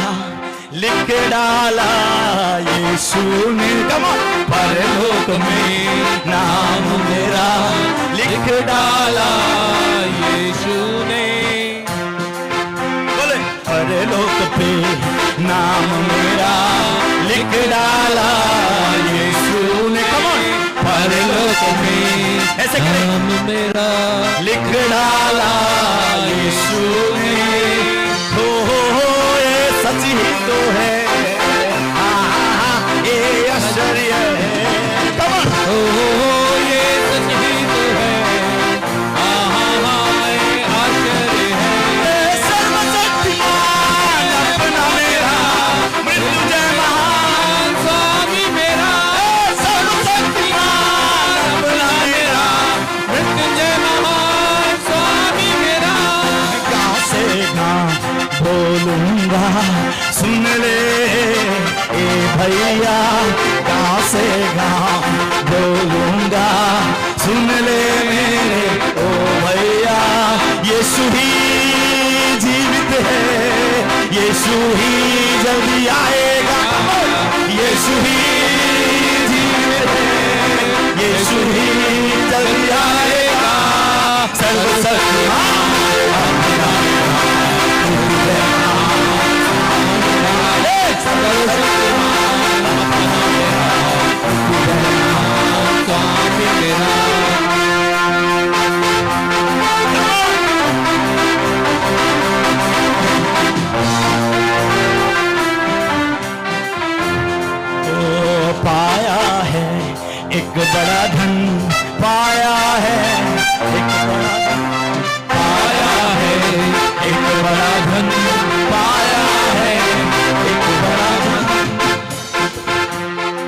लिख डाला यीशु ने, परलोक में नाम मेरा लिख डाला यीशु ने, बोले परलोक पे नाम मेरा लिख डाला यीशु ने, परलोक में ऐसे करें, नाम मेरा लिख डाला यीशु ने। हो ये सच ही तो है, ये आश्चर्य है, ओ ये सच ही तो है, ये आश्चर्य है। सर्वशक्तिमान अपना मेरा मृत्युंजय महान स्वामी मेरा, सर्वशक्तिमान अपना मेरा मृत्युंजय महान स्वामी मेरा। गाँव से गाँव बोलूंगा सुन ले ए भैया, गाँव से गाँव बोलूंगा सुन ले मेरे ओ भैया, यीशु ही जीवित है, यीशु ही जल्दी आएगा, यीशु ही जीवित है, यीशु ही जल्दी आएगा। सर्वशक्तिमान स्वामी मेरा, पाया है एक बड़ा धन, पाया है एक बड़ा धन, पाया है एक बड़ा धन, पाया है एक बड़ा धन।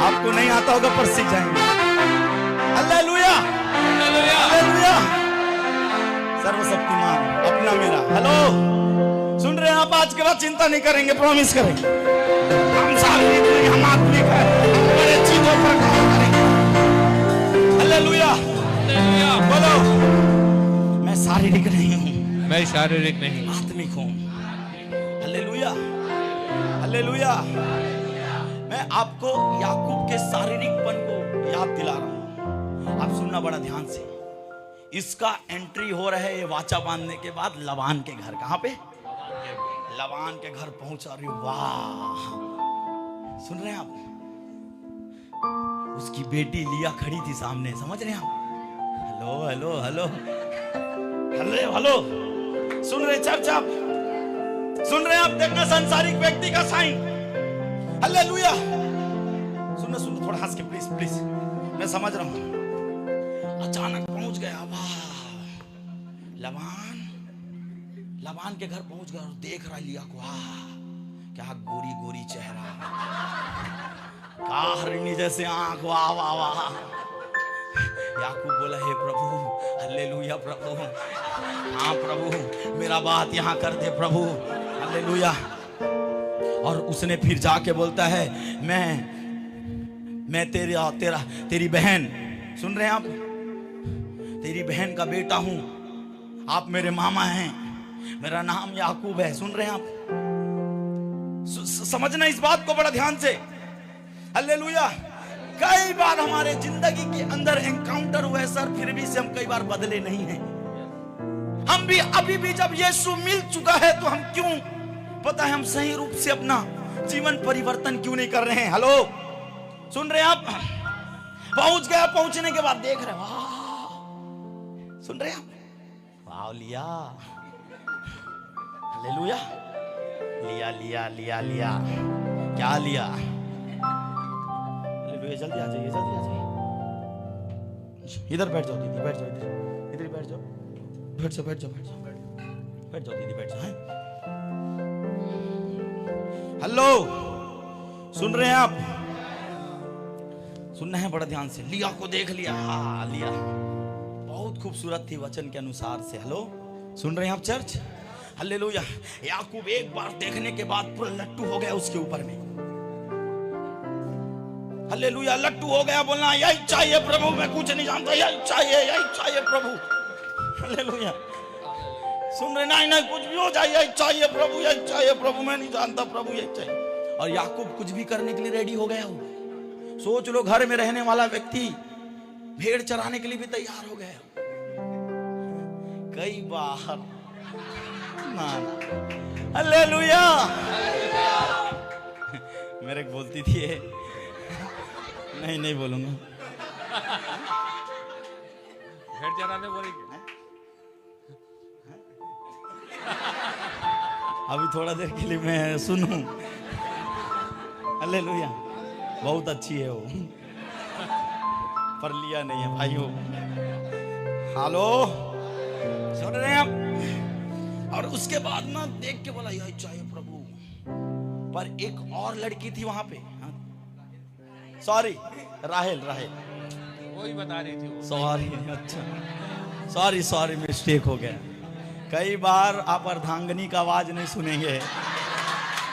आपको नहीं आता होगा पर सीख जाएंगे। Hallelujah, hallelujah. सर्वशक्तिमान अपना मेरा। हेलो, सुन रहे हैं आप? आज के बाद चिंता नहीं करेंगे, प्रॉमिस करेंगे। हम शारीरिक नहीं, हम आत्मिक है, बड़े चीजों पर काम करेंगे। हालेलुया, बोलो मैं शारीरिक नहीं हूँ, मैं शारीरिक नहीं, आत्मिक हूँ। Hallelujah, hallelujah. मैं आपको याकूब के शारीरिकपन को याद दिला रहा हूँ, आप सुनना बड़ा ध्यान से। इसका एंट्री हो रहा है ये वाचा बांधने के बाद लबान के घर। कहाँ पे? लबान के घर पहुंचा रही। वाह, सुन रहे हैं आप? उसकी बेटी लिया खड़ी थी सामने, समझ रहे हैं आप? Hello hello hello hello hello, सुन रहे चर्च आप? सुन रहे हैं आप? देखना सांसारिक व्यक्ति का साइन। हालेलुया। सुनो सुनो, थोड़ा हंस के प्लीज प्लीज, मैं समझ रहा हूं। अचानक पहुंच गया, वाह, लबान के घर पहुंच गया और देख रहा लिया को। वाह, क्या गोरी गोरी चेहरा, क्या हरिणी जैसे आंख, वाह वाह वाह। याकूब बोला, हे प्रभु, हालेलुया प्रभु, हाँ प्रभु, मेरा बात यहाँ कर दे प्रभु, हालेलुया। और उसने फिर जाके बोलता है, मैं तेरी बहन, सुन रहे हैं आप? तेरी बहन का बेटा हूं, आप मेरे मामा हैं, मेरा नाम याकूब है। सुन रहे हैं आप? समझना इस बात को बड़ा ध्यान से। हालेलुया। कई बार हमारे जिंदगी के अंदर एनकाउंटर हुए सर, फिर भी से हम कई बार बदले नहीं हैं। हम भी अभी भी जब यीशु मिल चुका है तो हम क्यों, पता है, हम सही रूप से अपना जीवन परिवर्तन क्यों नहीं कर रहे हैं? हेलो, सुन रहे हैं आप? पहुंच गया, पहुंचने के बाद देख रहे, वाह, सुन रहे हैं आप? वाह, लिया, हालेलुया, लिया लिया लिया लिया, क्या लिया? हालेलुया। जल्दी आ जाइए, जल्दी आ जाइए। इधर बैठ जाओ दीदी, बैठ जाओ, इधर इधर बैठ जाओ, बैठ जाओ, बैठ जाओ, बैठ जाओ, बैठ जाओ दीदी, बैठ जाओ। हेलो, सुन रहे हैं आप? सुनना है बड़ा ध्यान से। लिया को देख लिया, हाँ लिया बहुत खूबसूरत थी वचन के अनुसार से। हेलो, सुन रहे हैं आप चर्च? हालेलुया। याकूब एक बार देखने के बाद पूरा लट्टू हो गया उसके ऊपर में। हालेलुया, लट्टू हो गया, बोलना यही चाहिए प्रभु, मैं कुछ नहीं जानता, यही चाहिए प्रभु। हालेलुया। सुन रहे? नहीं नहीं, कुछ भी हो जाए, यही चाहिए प्रभु, यही चाहिए प्रभु, मैं नहीं जानता प्रभु, यही चाहिए। और याकूब कुछ भी करने के लिए रेडी हो गया हो। सोच लो, घर में रहने वाला व्यक्ति भेड़ चराने के लिए भी तैयार हो गया। कई बार ना हालेलुया मेरे को बोलती थी ये। नहीं बोलूंगा। भेड़ चराने बोलेगी। अभी थोड़ा देर के लिए मैं सुनूं। हालेलुया, बहुत अच्छी है वो, पर लिया नहीं है भाइयों। हेलो, सुन रहे हैं आप? और उसके बाद ना देख के बोला यही चाहिए प्रभु। पर एक और लड़की थी वहां पे, सॉरी राहेल वही बता रही थी वो। सॉरी, अच्छा सॉरी मिस्टेक हो गया। कई बार आप अर्धांगिनी का आवाज नहीं सुनेंगे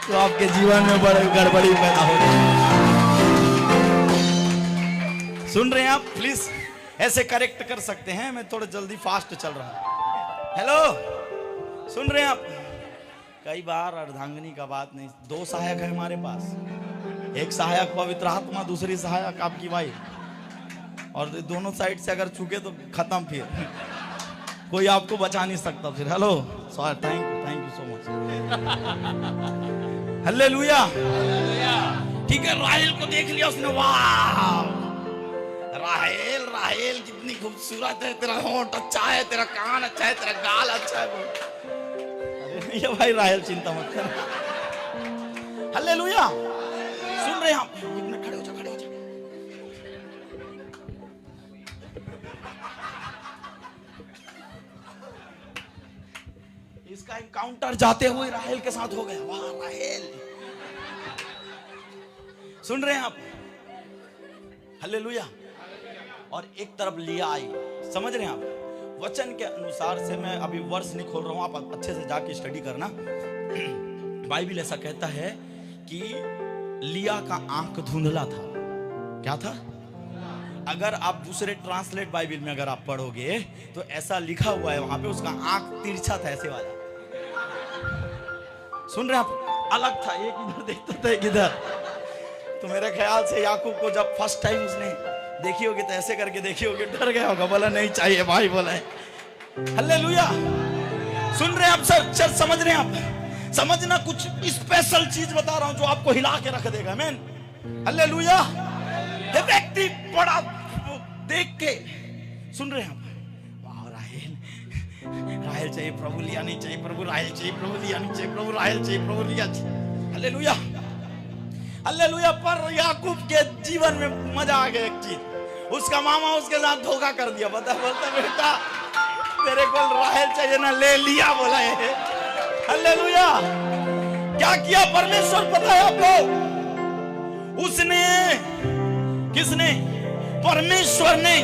तो आपके जीवन में बड़ी गड़बड़ी पैदा हो जाएगी। सुन रहे हैं आप? प्लीज ऐसे करेक्ट कर सकते हैं, मैं थोड़ा जल्दी फास्ट चल रहा हूं। हेलो, सुन रहे हैं आप? कई बार अर्धांगिनी का बात नहीं। दो सहायक है हमारे पास, एक सहायक पवित्र आत्मा, दूसरी सहायक आपकी वाइफ। और दोनों साइड से अगर छूके तो खत्म, फिर कोई आपको बचा नहीं सकता फिर। Hello, sorry, thank you so much. Hallelujah, ठीक है। राहेल को देख लिया उसने, वाह राहेल कितनी खूबसूरत है, तेरा होंठ अच्छा है, तेरा कान अच्छा है, तेरा गाल अच्छा है। अरे ये भाई राहेल, चिंता मत कर। हालेलुया, सुन रहे हैं आप? एक मिनट खड़े हो जा। इसका एनकाउंटर जाते हुए राहेल के साथ हो गया। वाह राहेल, सुन रहे हैं आप? हालेलुया। और एक तरफ लिया आई, समझ रहे हैं आप? वचन के अनुसार से, मैं अभी वर्ष नहीं खोल रहा हूं, आप अच्छे से जाके स्टडी करना। बाइबल ऐसा कहता है कि लिया का आंख धुंधला था। क्या था? अगर आप दूसरे ट्रांसलेट बाइबल में अगर आप पढ़ोगे तो ऐसा लिखा हुआ है वहां पे, उसका आंख तिरछा था, ऐसे वाला। सुन रहे हैं आप? अलग था, एक इधर देखता था, एक इधर। तो मेरे ख्याल से याकूब को जब फर्स्ट टाइम उसने देखी होगी तो ऐसे करके देखी होगी, डर गया होगा, बोला नहीं चाहिए भाई, बोला है। हालेलुया, सुन रहे हैं आप सर? समझ रहे हैं आप? समझना, कुछ स्पेशल चीज बता रहा हूं जो आपको हिला के रख देगा। आमीन, हालेलुया। ये व्यक्ति बड़ा देख के, सुन रहे हैं आप? वाह राहेल चाहिए प्रभु, लिया नहीं चाहिए प्रभु, राहेल चाहिए प्रभु, लिया नहीं चाहिए प्रभु, राहेल चाहिए प्रभु, लिया चाहिए। Hallelujah, hallelujah. पर याकूब के जीवन में मजा आ गया एक चीज, उसका मामा उसके साथ धोखा कर दिया। बोलता बेटा तेरे को राहेल चाहिए ना, ले लिया, बोला है। हालेलुया। क्या किया परमेश्वर पता है आप लोग? उसने, किसने? परमेश्वर ने।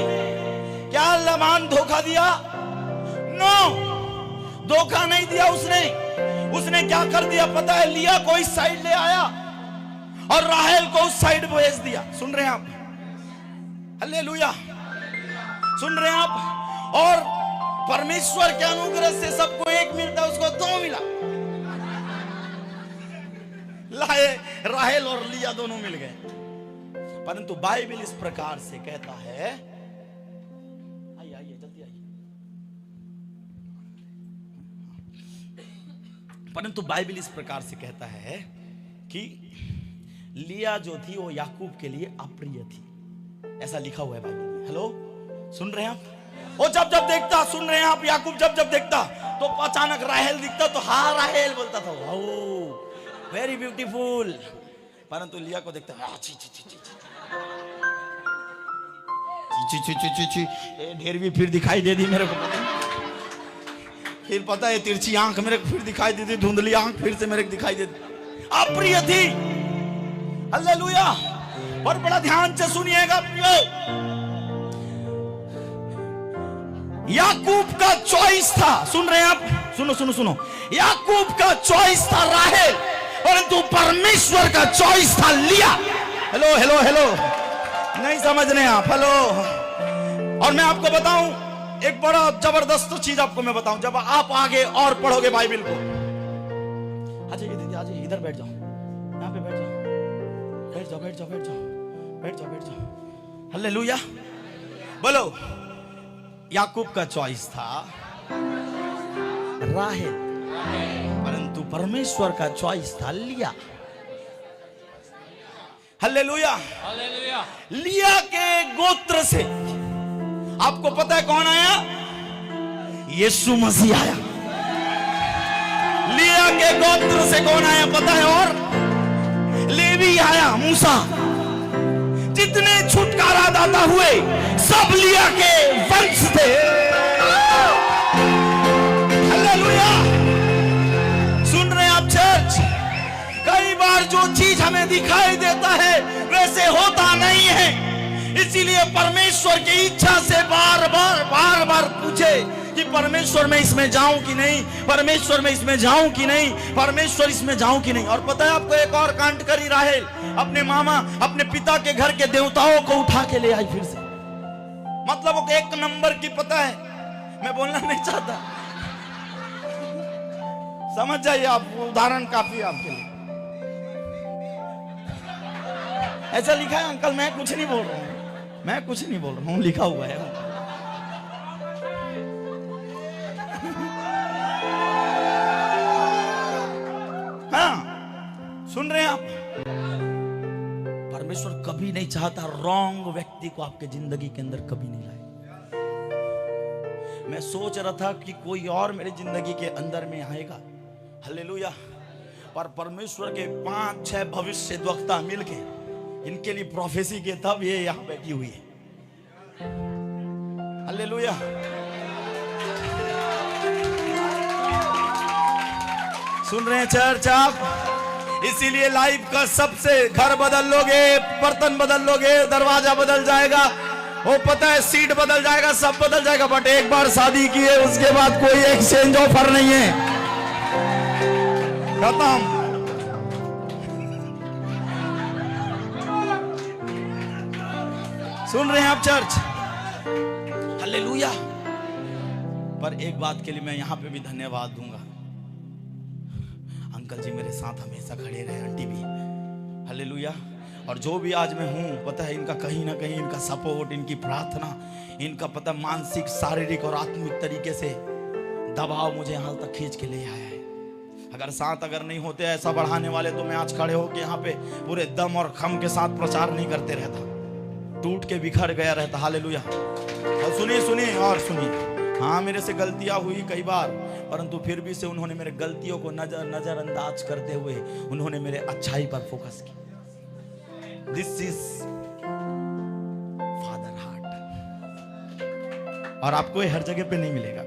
क्या लाबान धोखा दिया? नो, धोखा नहीं दिया उसने क्या कर दिया पता है? लिया को इस साइड ले आया और राहेल को उस साइड भेज दिया। सुन रहे हैं आप? हालेलुया, सुन रहे हैं आप? और परमेश्वर के अनुग्रह से सबको एक मिलता, उसको दो मिला। राहेल और लिया दोनों मिल गए। परंतु बाइबल इस प्रकार से कहता है, आइए जल्दी आइए। परंतु बाइबल इस प्रकार से कहता है कि लिया जो थी वो याकूब के लिए अप्रिय थी, ऐसा लिखा हुआ है बाइबल में। हेलो, सुन रहे हैं आप? वो जब देखता, सुन रहे हैं आप? याकूब जब देखता तो अचानक राहेल दिखता तो हाँ राहेल बोलता था, वाओ वेरी ब्यूटीफुल। परंतु लिया को देखता, ची ची ची ची ची ची ची ची, ढेर भी फिर दिखाई दे दी मेरे को। फिर पता है तिरछी आंख मेरे को फिर दिखाई देती, धुंधली आंख फिर से मेरे को दिखाई देती, अप्रिय थी। हालेलुया। और बड़ा ध्यान से सुनिएगा, याकूब का चॉइस था। सुन रहे हैं आप? सुनो, याकूब का चॉइस था राहेल, परंतु परमेश्वर का चॉइस था लिया। हेलो, नहीं समझ रहे आप? हेलो। और मैं आपको बताऊं एक बड़ा जबरदस्त चीज, आपको मैं बताऊं, जब आप आगे और पढ़ोगे बाइबल को। आ जाइए दीदी, आ जाइए, इधर बैठ जाओ, यहाँ पे बैठ जाओ। जाओ, बैठ जाओ, बैठ जाओ, बैठ जाओ, बैठ जाओ। हालेलुया। बोलो, याकूब का चॉइस था राहेल, परंतु परमेश्वर का चॉइस था लिया। हालेलुया। लिया के गोत्र से आपको पता है कौन आया? यीशु मसीह आया। लिया के गोत्र से कौन आया पता है? और लेवी आया, मूसा। जितने छुटकारा दाता हुए सब लिया के वंश थे। हालेलुया। सुन रहे हैं आप चर्च? कई बार जो चीज हमें दिखाई देता है वैसे होता नहीं है, इसीलिए परमेश्वर की इच्छा से बार बार पूछे कि परमेश्वर मैं इसमें जाऊं कि नहीं, परमेश्वर मैं इसमें जाऊं कि नहीं, परमेश्वर इसमें जाऊं कि नहीं। और पता है आपको एक और कांड करी राहेल, अपने मामा, अपने पिता के घर के देवताओं को उठा के ले आई फिर से। मतलब वो एक नंबर की, पता है, मैं बोलना नहीं चाहता, समझ जाइए आप, उदाहरण काफी है आपके लिए। ऐसा लिखा है अंकल, मैं कुछ नहीं बोल रहा हूं, मैं कुछ नहीं बोल रहा हूं, लिखा हुआ है। हाँ, सुन रहे हैं आप? परमेश्वर कभी नहीं चाहता रॉन्ग व्यक्ति को आपके जिंदगी के अंदर, कभी नहीं लाए। मैं सोच रहा था कि कोई और मेरी जिंदगी के अंदर में आएगा, हालेलुया, पर परमेश्वर के 5-6 भविष्यद्वक्ता मिलके इनके लिए प्रोफेसी के, तब ये यहां बैठी हुई है। हालेलुया। सुन रहे हैं चर्च आप? इसीलिए लाइफ का सबसे, घर बदल लोगे, बर्तन बदल लोगे, दरवाजा बदल जाएगा, वो पता है, सीट बदल जाएगा, सब बदल जाएगा, बट एक बार शादी की है उसके बाद कोई एक्सचेंज ऑफर नहीं है, खत्म। सुन रहे हैं आप चर्च? हालेलुया। पर एक बात के लिए मैं यहां पे भी धन्यवाद दूंगा, अंकल जी मेरे साथ हमेशा खड़े रहे, आंटी भी, हालेलुया। और जो भी आज मैं हूं, पता है, इनका कहीं ना कहीं इनका सपोर्ट, इनकी प्रार्थना, इनका पता मानसिक, शारीरिक और आत्मिक तरीके से दबाव मुझे यहां तक खींच के ले आया है। अगर साथ अगर नहीं होते ऐसा बढ़ाने वाले, तो मैं आज खड़े होकर यहाँ पे पूरे दम और खम के साथ प्रचार नहीं करते रहता, टूट के बिखर गया रहता। हालेलुया। और सुनिए सुनिए और सुनिए, हाँ मेरे से गलतियां हुई कई बार, परंतु फिर भी से उन्होंने मेरे गलतियों को नजरअंदाज करते हुए उन्होंने मेरे अच्छाई पर फोकस की। This is father heart. और आपको ये हर जगह पे नहीं मिलेगा।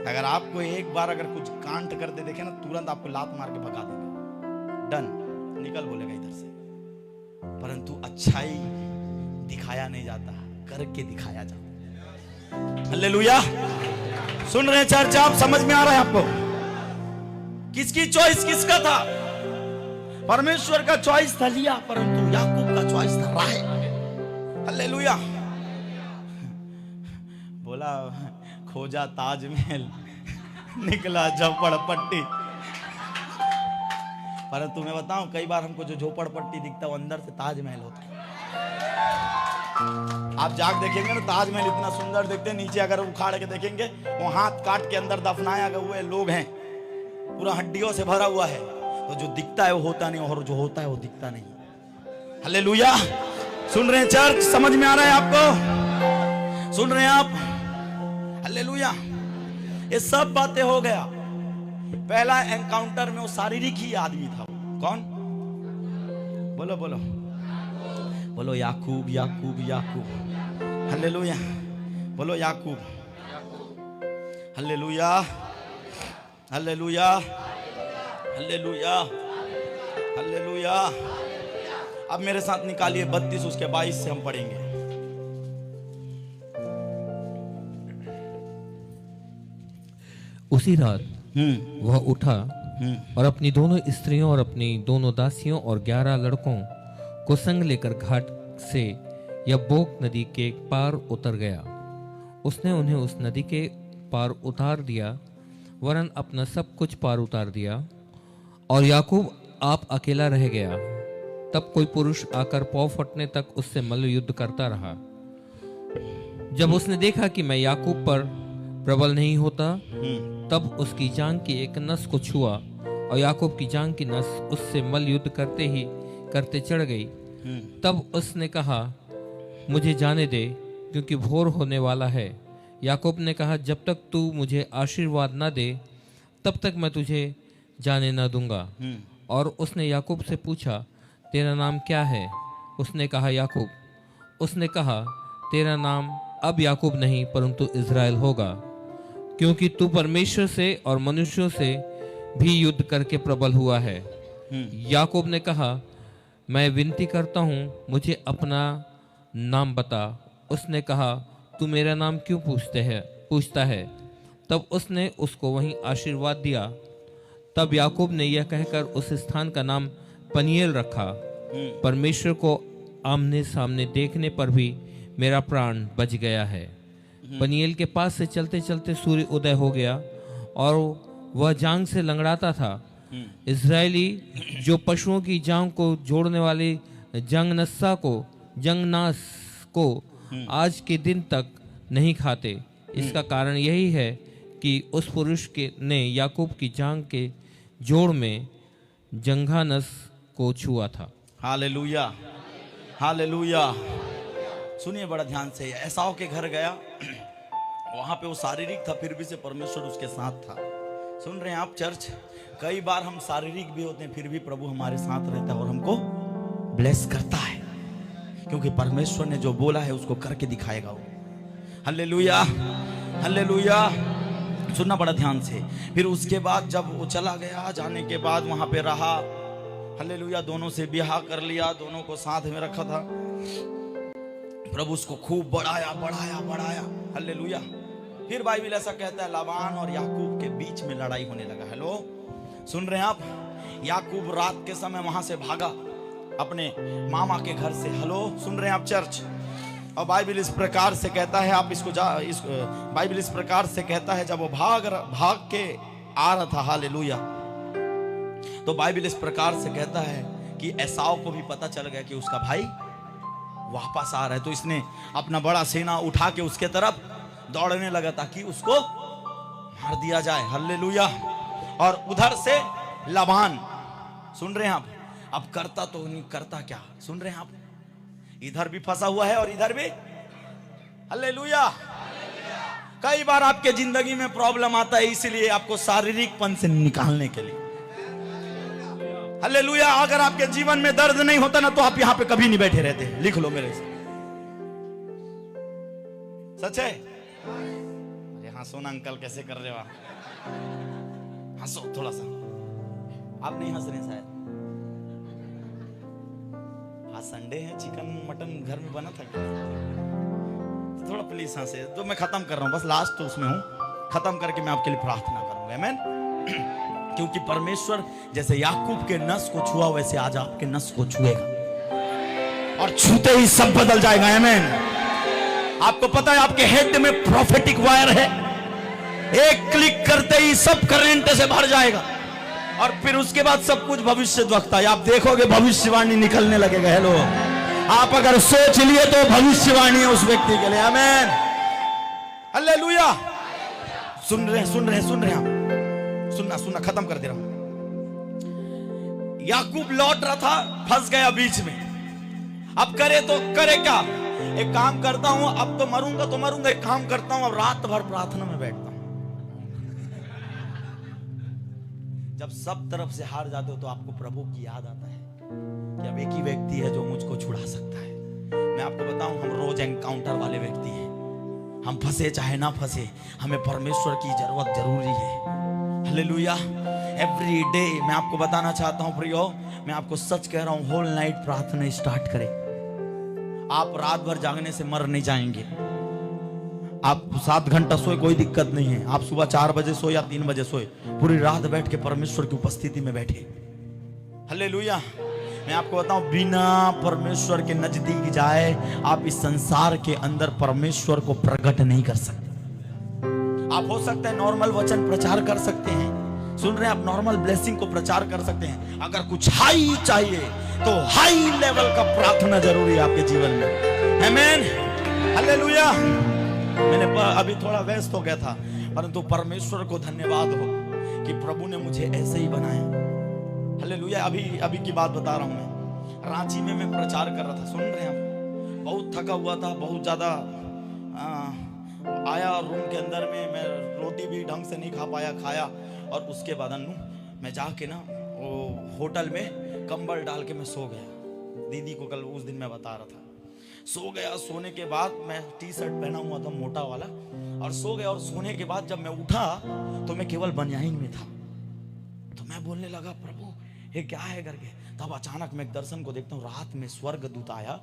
अगर आपको एक बार अगर कुछ कांड करते देखे ना, तुरंत आपको लात मार के भगा देगा, डन, निकल बोलेगा इधर से। परंतु अच्छाई दिखाया नहीं जाता, करके दिखाया जाता। हालेलुया। सुन रहे हैं चर्च आप? समझ में आ रहा है आपको? किसकी चॉइस किसका था? परमेश्वर का चॉइस था लिया, परंतु याकूब का चॉइस था राहेल। हालेलुया। बोला खोजा ताजमहल, निकला झोपड़पट्टी। परंतु मैं बताऊं, कई बार हमको जो झोपड़पट्टी दिखता है वो अंदर से ताजमहल होता है। आप जाग देखेंगे ना, ताजमहल इतना सुंदर दिखते हैं, नीचे अगर उखाड़ के देखेंगे वो हाथ काट के अंदर दफनाया हुए लोग हैं, पूरा हड्डियों से भरा हुआ है। तो जो दिखता है वो होता नहीं, और जो होता है वो दिखता नहीं। हालेलुया। सुन रहे हैं चर्च? समझ में आ रहा है आपको? सुन रहे हैं आप? हालेलुया। ये सब बातें हो गया। पहला एनकाउंटर में वो शारीरिक ही आदमी था। कौन? बोलो बोलो बोलो, याकूब याकूब याकूब। हालेलुया। बोलो Yakub. Hallelujah hallelujah hallelujah hallelujah. अब मेरे साथ निकालिए 32 उसके 22 से हम पढ़ेंगे। उसी रात वह उठा और अपनी दोनों स्त्रियों और अपनी दोनों दासियों और 11 लड़कों को संग लेकर घाट से यब्बोक नदी के पार उतर गया। उसने उन्हें उस नदी के पार उतार दिया, वरन अपना सब कुछ पार उतार दिया, और याकूब आप अकेला रह गया। तब कोई पुरुष आकर पाँव फटने तक उससे मल्ल युद्ध करता रहा। जब उसने देखा कि मैं याकूब पर प्रबल नहीं होता, तब उसकी जांघ की एक नस को छुआ और याकूब की जांघ की नस उससे मल्ल युद्ध करते चढ़ गई। तब उसने कहा, मुझे जाने दे, क्योंकि भोर होने वाला है। याकूब ने कहा, जब तक तू मुझे आशीर्वाद न दे तब तक मैं तुझे जाने न दूंगा। और उसने याकूब से पूछा, तेरा नाम क्या है? उसने कहा, याकूब। उसने कहा, तेरा नाम अब याकूब नहीं परंतु इज़राइल होगा, क्योंकि तू परमेश्वर से और मनुष्यों से भी युद्ध करके प्रबल हुआ है। याकूब ने कहा, मैं विनती करता हूँ, मुझे अपना नाम बता। उसने कहा, तू मेरा नाम क्यों पूछता है? तब उसने उसको वहीं आशीर्वाद दिया। तब याकूब ने यह कहकर उस स्थान का नाम पनीएल रखा, परमेश्वर को आमने सामने देखने पर भी मेरा प्राण बच गया है। पनीएल के पास से चलते चलते सूर्य उदय हो गया और वह जांघ से लंगड़ाता था। इजरायली जो पशुओं की जांघ को जोड़ने वाली जंगनास को आज के दिन तक नहीं खाते। इसका कारण यही है कि उस पुरुष ने याकूब की जांघ के जोड़ में जंघानस को छुआ था। Hallelujah, hallelujah. सुनिए बड़ा ध्यान से। एसाव के घर गया, वहां पे वो शारीरिक था, फिर भी से परमेश्वर उसके साथ था। सुन रहे हैं आप चर्च? कई बार हम शारीरिक भी होते हैं, फिर भी प्रभु हमारे साथ रहता है और हमको ब्लेस करता है, क्योंकि परमेश्वर ने जो बोला है उसको करके दिखाएगा वो। Hallelujah, hallelujah. सुनना बड़ा ध्यान से। फिर उसके बाद जब वो चला गया, जाने के बाद वहां पे रहा, हालेलुया, दोनों से ब्याह कर लिया, दोनों को साथ में रखा था। प्रभु उसको खूब बढ़ाया बढ़ाया बढ़ाया, हालेलुया। फिर बाइबल ऐसा कहता है, लाबान और याकूब के बीच में लड़ाई होने लगा। हेलो, सुन रहे हैं आप? याकूब रात के समय वहां से भागा अपने मामा के घर से। हेलो, सुन रहे हैं आप चर्च? और बाइबल इस प्रकार से कहता है, आप इसको बाइबल इस प्रकार से कहता है, जब वो भाग के आ रहा था, हालेलुया, तो बाइबल इस प्रकार से कहता है कि एसाव को भी पता चल गया कि उसका भाई वापस आ रहा है। तो इसने अपना बड़ा सेना उठा के उसके तरफ दौड़ने लगा ताकि उसको मार दिया जाए। हालेलुया। और उधर से लाबान, सुन रहे हैं आप? अब करता तो नहीं, करता क्या? सुन रहे हैं आप? इधर भी फंसा हुआ है और इधर भी। हालेलुया। कई बार आपके जिंदगी में प्रॉब्लम आता है, इसलिए आपको शारीरिकपन से निकालने के लिए। हालेलुया। अगर आपके जीवन में दर्द नहीं होता ना, तो आप यहां पे कभी नहीं बैठे रहते। लिख लो मेरे से, सच है। अरे हंसो ना अंकल, कैसे कर रहे हो आप? हंसो थोड़ा सा। आप नहीं हंस रहे शायद। आज संडे है, चिकन मटन घर में बना था, तो थोड़ा प्लीज हंसे। तो मैं खत्म कर रहा हूं, बस लास्ट तो उसमें हूं। खत्म करके मैं आपके लिए प्रार्थना करूंगा। आमीन। क्योंकि परमेश्वर जैसे याकूब के नस को छुआ, वैसे आज आपके नस को छुएगा और छूते ही सब बदल जाएगा। आमीन। आपको पता है आपके हेड में प्रोफेटिक वायर है, एक क्लिक करते ही सब करंट से भर जाएगा और फिर उसके बाद सब कुछ भविष्यद्वक्ता है। आप देखोगे भविष्यवाणी निकलने लगेगा। हेलो, आप अगर सोच लिए तो भविष्यवाणी है उस व्यक्ति के लिए। आमीन, हालेलुया। सुन रहे हैं आप? सुनना खत्म कर दे रहा हूं। याकूब लौट रहा था, फंस गया बीच में। अब करे तो करे क्या? एक काम करता हूं, अब तो मरूंगा। एक काम करता हूं, अब रात भर प्रार्थना में बैठता हूं। जब सब तरफ से हार जाते हो तो आपको प्रभु की याद आता है कि अब एक ही व्यक्ति है जो मुझको छुड़ा सकता है। मैं आपको बताऊं, हम रोज एनकाउंटर वाले व्यक्ति हैं। हम फंसे चाहे ना फंसे, हमें परमेश्वर की जरूरत जरूरी है। हालेलुया। एवरी डे मैं आपको बताना चाहता हूं प्रियो, मैं आपको सच कह रहा हूं, होल नाइट प्रार्थना स्टार्ट करें। आप रात भर जागने से मर नहीं जाएंगे। आप 7 घंटा सोए, कोई दिक्कत नहीं है। आप सुबह 4 बजे सोए या 3 बजे सोए, पूरी रात बैठ के परमेश्वर की उपस्थिति में बैठे। हालेलुया। मैं आपको बताऊं, बिना परमेश्वर के नजदीक जाए आप इस संसार के अंदर परमेश्वर को प्रकट नहीं कर सकते। आप हो सकता है नॉर्मल वचन प्रचार कर सकते हैं, सुन रहे हैं आप, नॉर्मल ब्लेसिंग को प्रचार कर सकते हैं। अगर कुछ हाई चाहिए तो हाई लेवल का प्रार्थना जरूरी है आपके जीवन में। आमीन, हालेलुया। मैंने अभी थोड़ा व्यस्त हो गया था, परंतु परमेश्वर को धन्यवाद हो कि प्रभु ने मुझे ऐसे ही बनाया। हालेलुया। अभी की बात बता रहा हूं मैं। रांची में मैं प्रचार कर रहा था, सुन रहे हैं, बहुत थका हुआ था, बहुत ज्यादा आया रूम के अंदर में, मैं रोटी भी ढंग से नहीं खा पाया, खाया, और उसके बाद मैं जाके ना वो होटल में कंबल डाल के मैं सो गया। दीदी को कल उस दिन मैं बता रहा था, सो गया। सोने के बाद मैं टी शर्ट पहना हुआ था मोटा वाला, और सो गया। और सोने के बाद जब मैं उठा तो मैं केवल बनियाइन में था। तो मैं बोलने लगा, प्रभु ये क्या है करके। तब अचानक मैं एक दर्शन को देखता हूँ, रात में स्वर्ग दूत आया,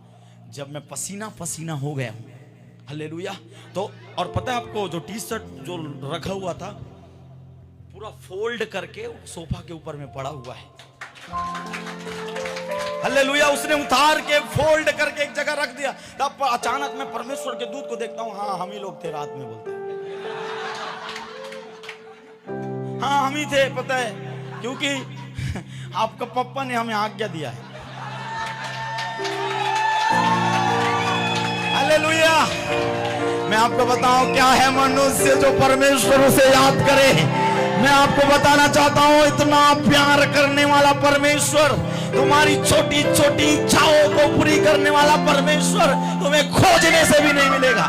जब मैं पसीना पसीना हो गया हूँ। हालेलुया। तो और पता है आपको, जो टी शर्ट जो रखा हुआ था पूरा फोल्ड करके सोफा के ऊपर में पड़ा हुआ है। हालेलुया। उसने उतार के फोल्ड करके एक जगह रख दिया। तब अचानक मैं परमेश्वर के दूत को देखता हूँ, हाँ हम ही लोग थे रात में, बोलते हैं हाँ हम ही थे। पता है क्योंकि आपका पप्पा ने हमें आज्ञा दिया है। हालेलुया। मैं आपको बताऊं क्या है मनुष्य जो परमेश्वर उसे याद करे। मैं आपको बताना चाहता हूं, इतना प्यार करने वाला परमेश्वर, तुम्हारी छोटी छोटी इच्छाओं को पूरी करने वाला परमेश्वर तुम्हें खोजने से भी नहीं मिलेगा।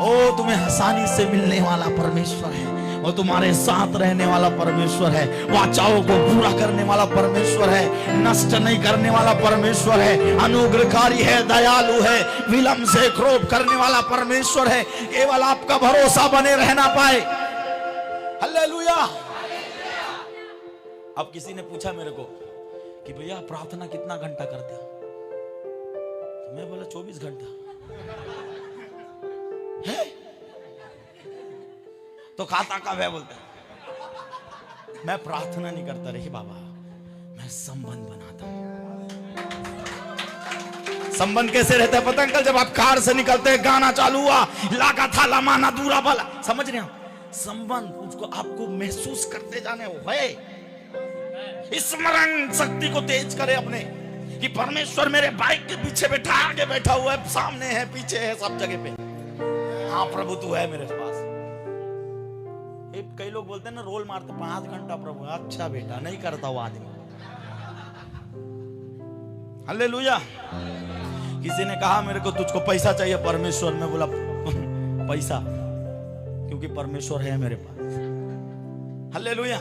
ओ तुम्हें आसानी से मिलने वाला परमेश्वर है, वो तुम्हारे साथ रहने वाला परमेश्वर है, वाचाओं को पूरा करने वाला परमेश्वर है, नष्ट नहीं करने वाला परमेश्वर है, अनुग्रहकारी है, दयालु है, विलंब से क्रोध करने वाला परमेश्वर है। केवल आपका भरोसा बने रहना पाए। हालेलुया। अब किसी ने पूछा मेरे को कि भैया प्रार्थना कितना घंटा करते हो, तो मैं बोला 24 घंटा है। तो खाता कब है, बोलते मैं प्रार्थना नहीं करता रे बाबा, मैं संबंध बनाता हूं। संबंध कैसे रहता है पता अंकल, जब आप कार से निकलते हैं, गाना चालू हुआ, लागा था लमाना दूरा वाला, समझ रहे हैं संबंध, उसको आपको महसूस करते जाने हो है। स्मरण शक्ति को तेज करे अपने, कि परमेश्वर मेरे बाइक के पीछे बैठा, आगे बैठा हुआ है, सामने है, पीछे है, सब जगह पे। हाँ प्रभु तू है मेरे पास। कई लोग बोलते हैं ना, रोल मारते 5 घंटा प्रभु, अच्छा बेटा नहीं करता वो आदमी। हालेलुया। किसी ने कहा मेरे को तुझको पैसा चाहिए परमेश्वर, में बोला पैसा, क्योंकि परमेश्वर है मेरे पास। हालेलुया।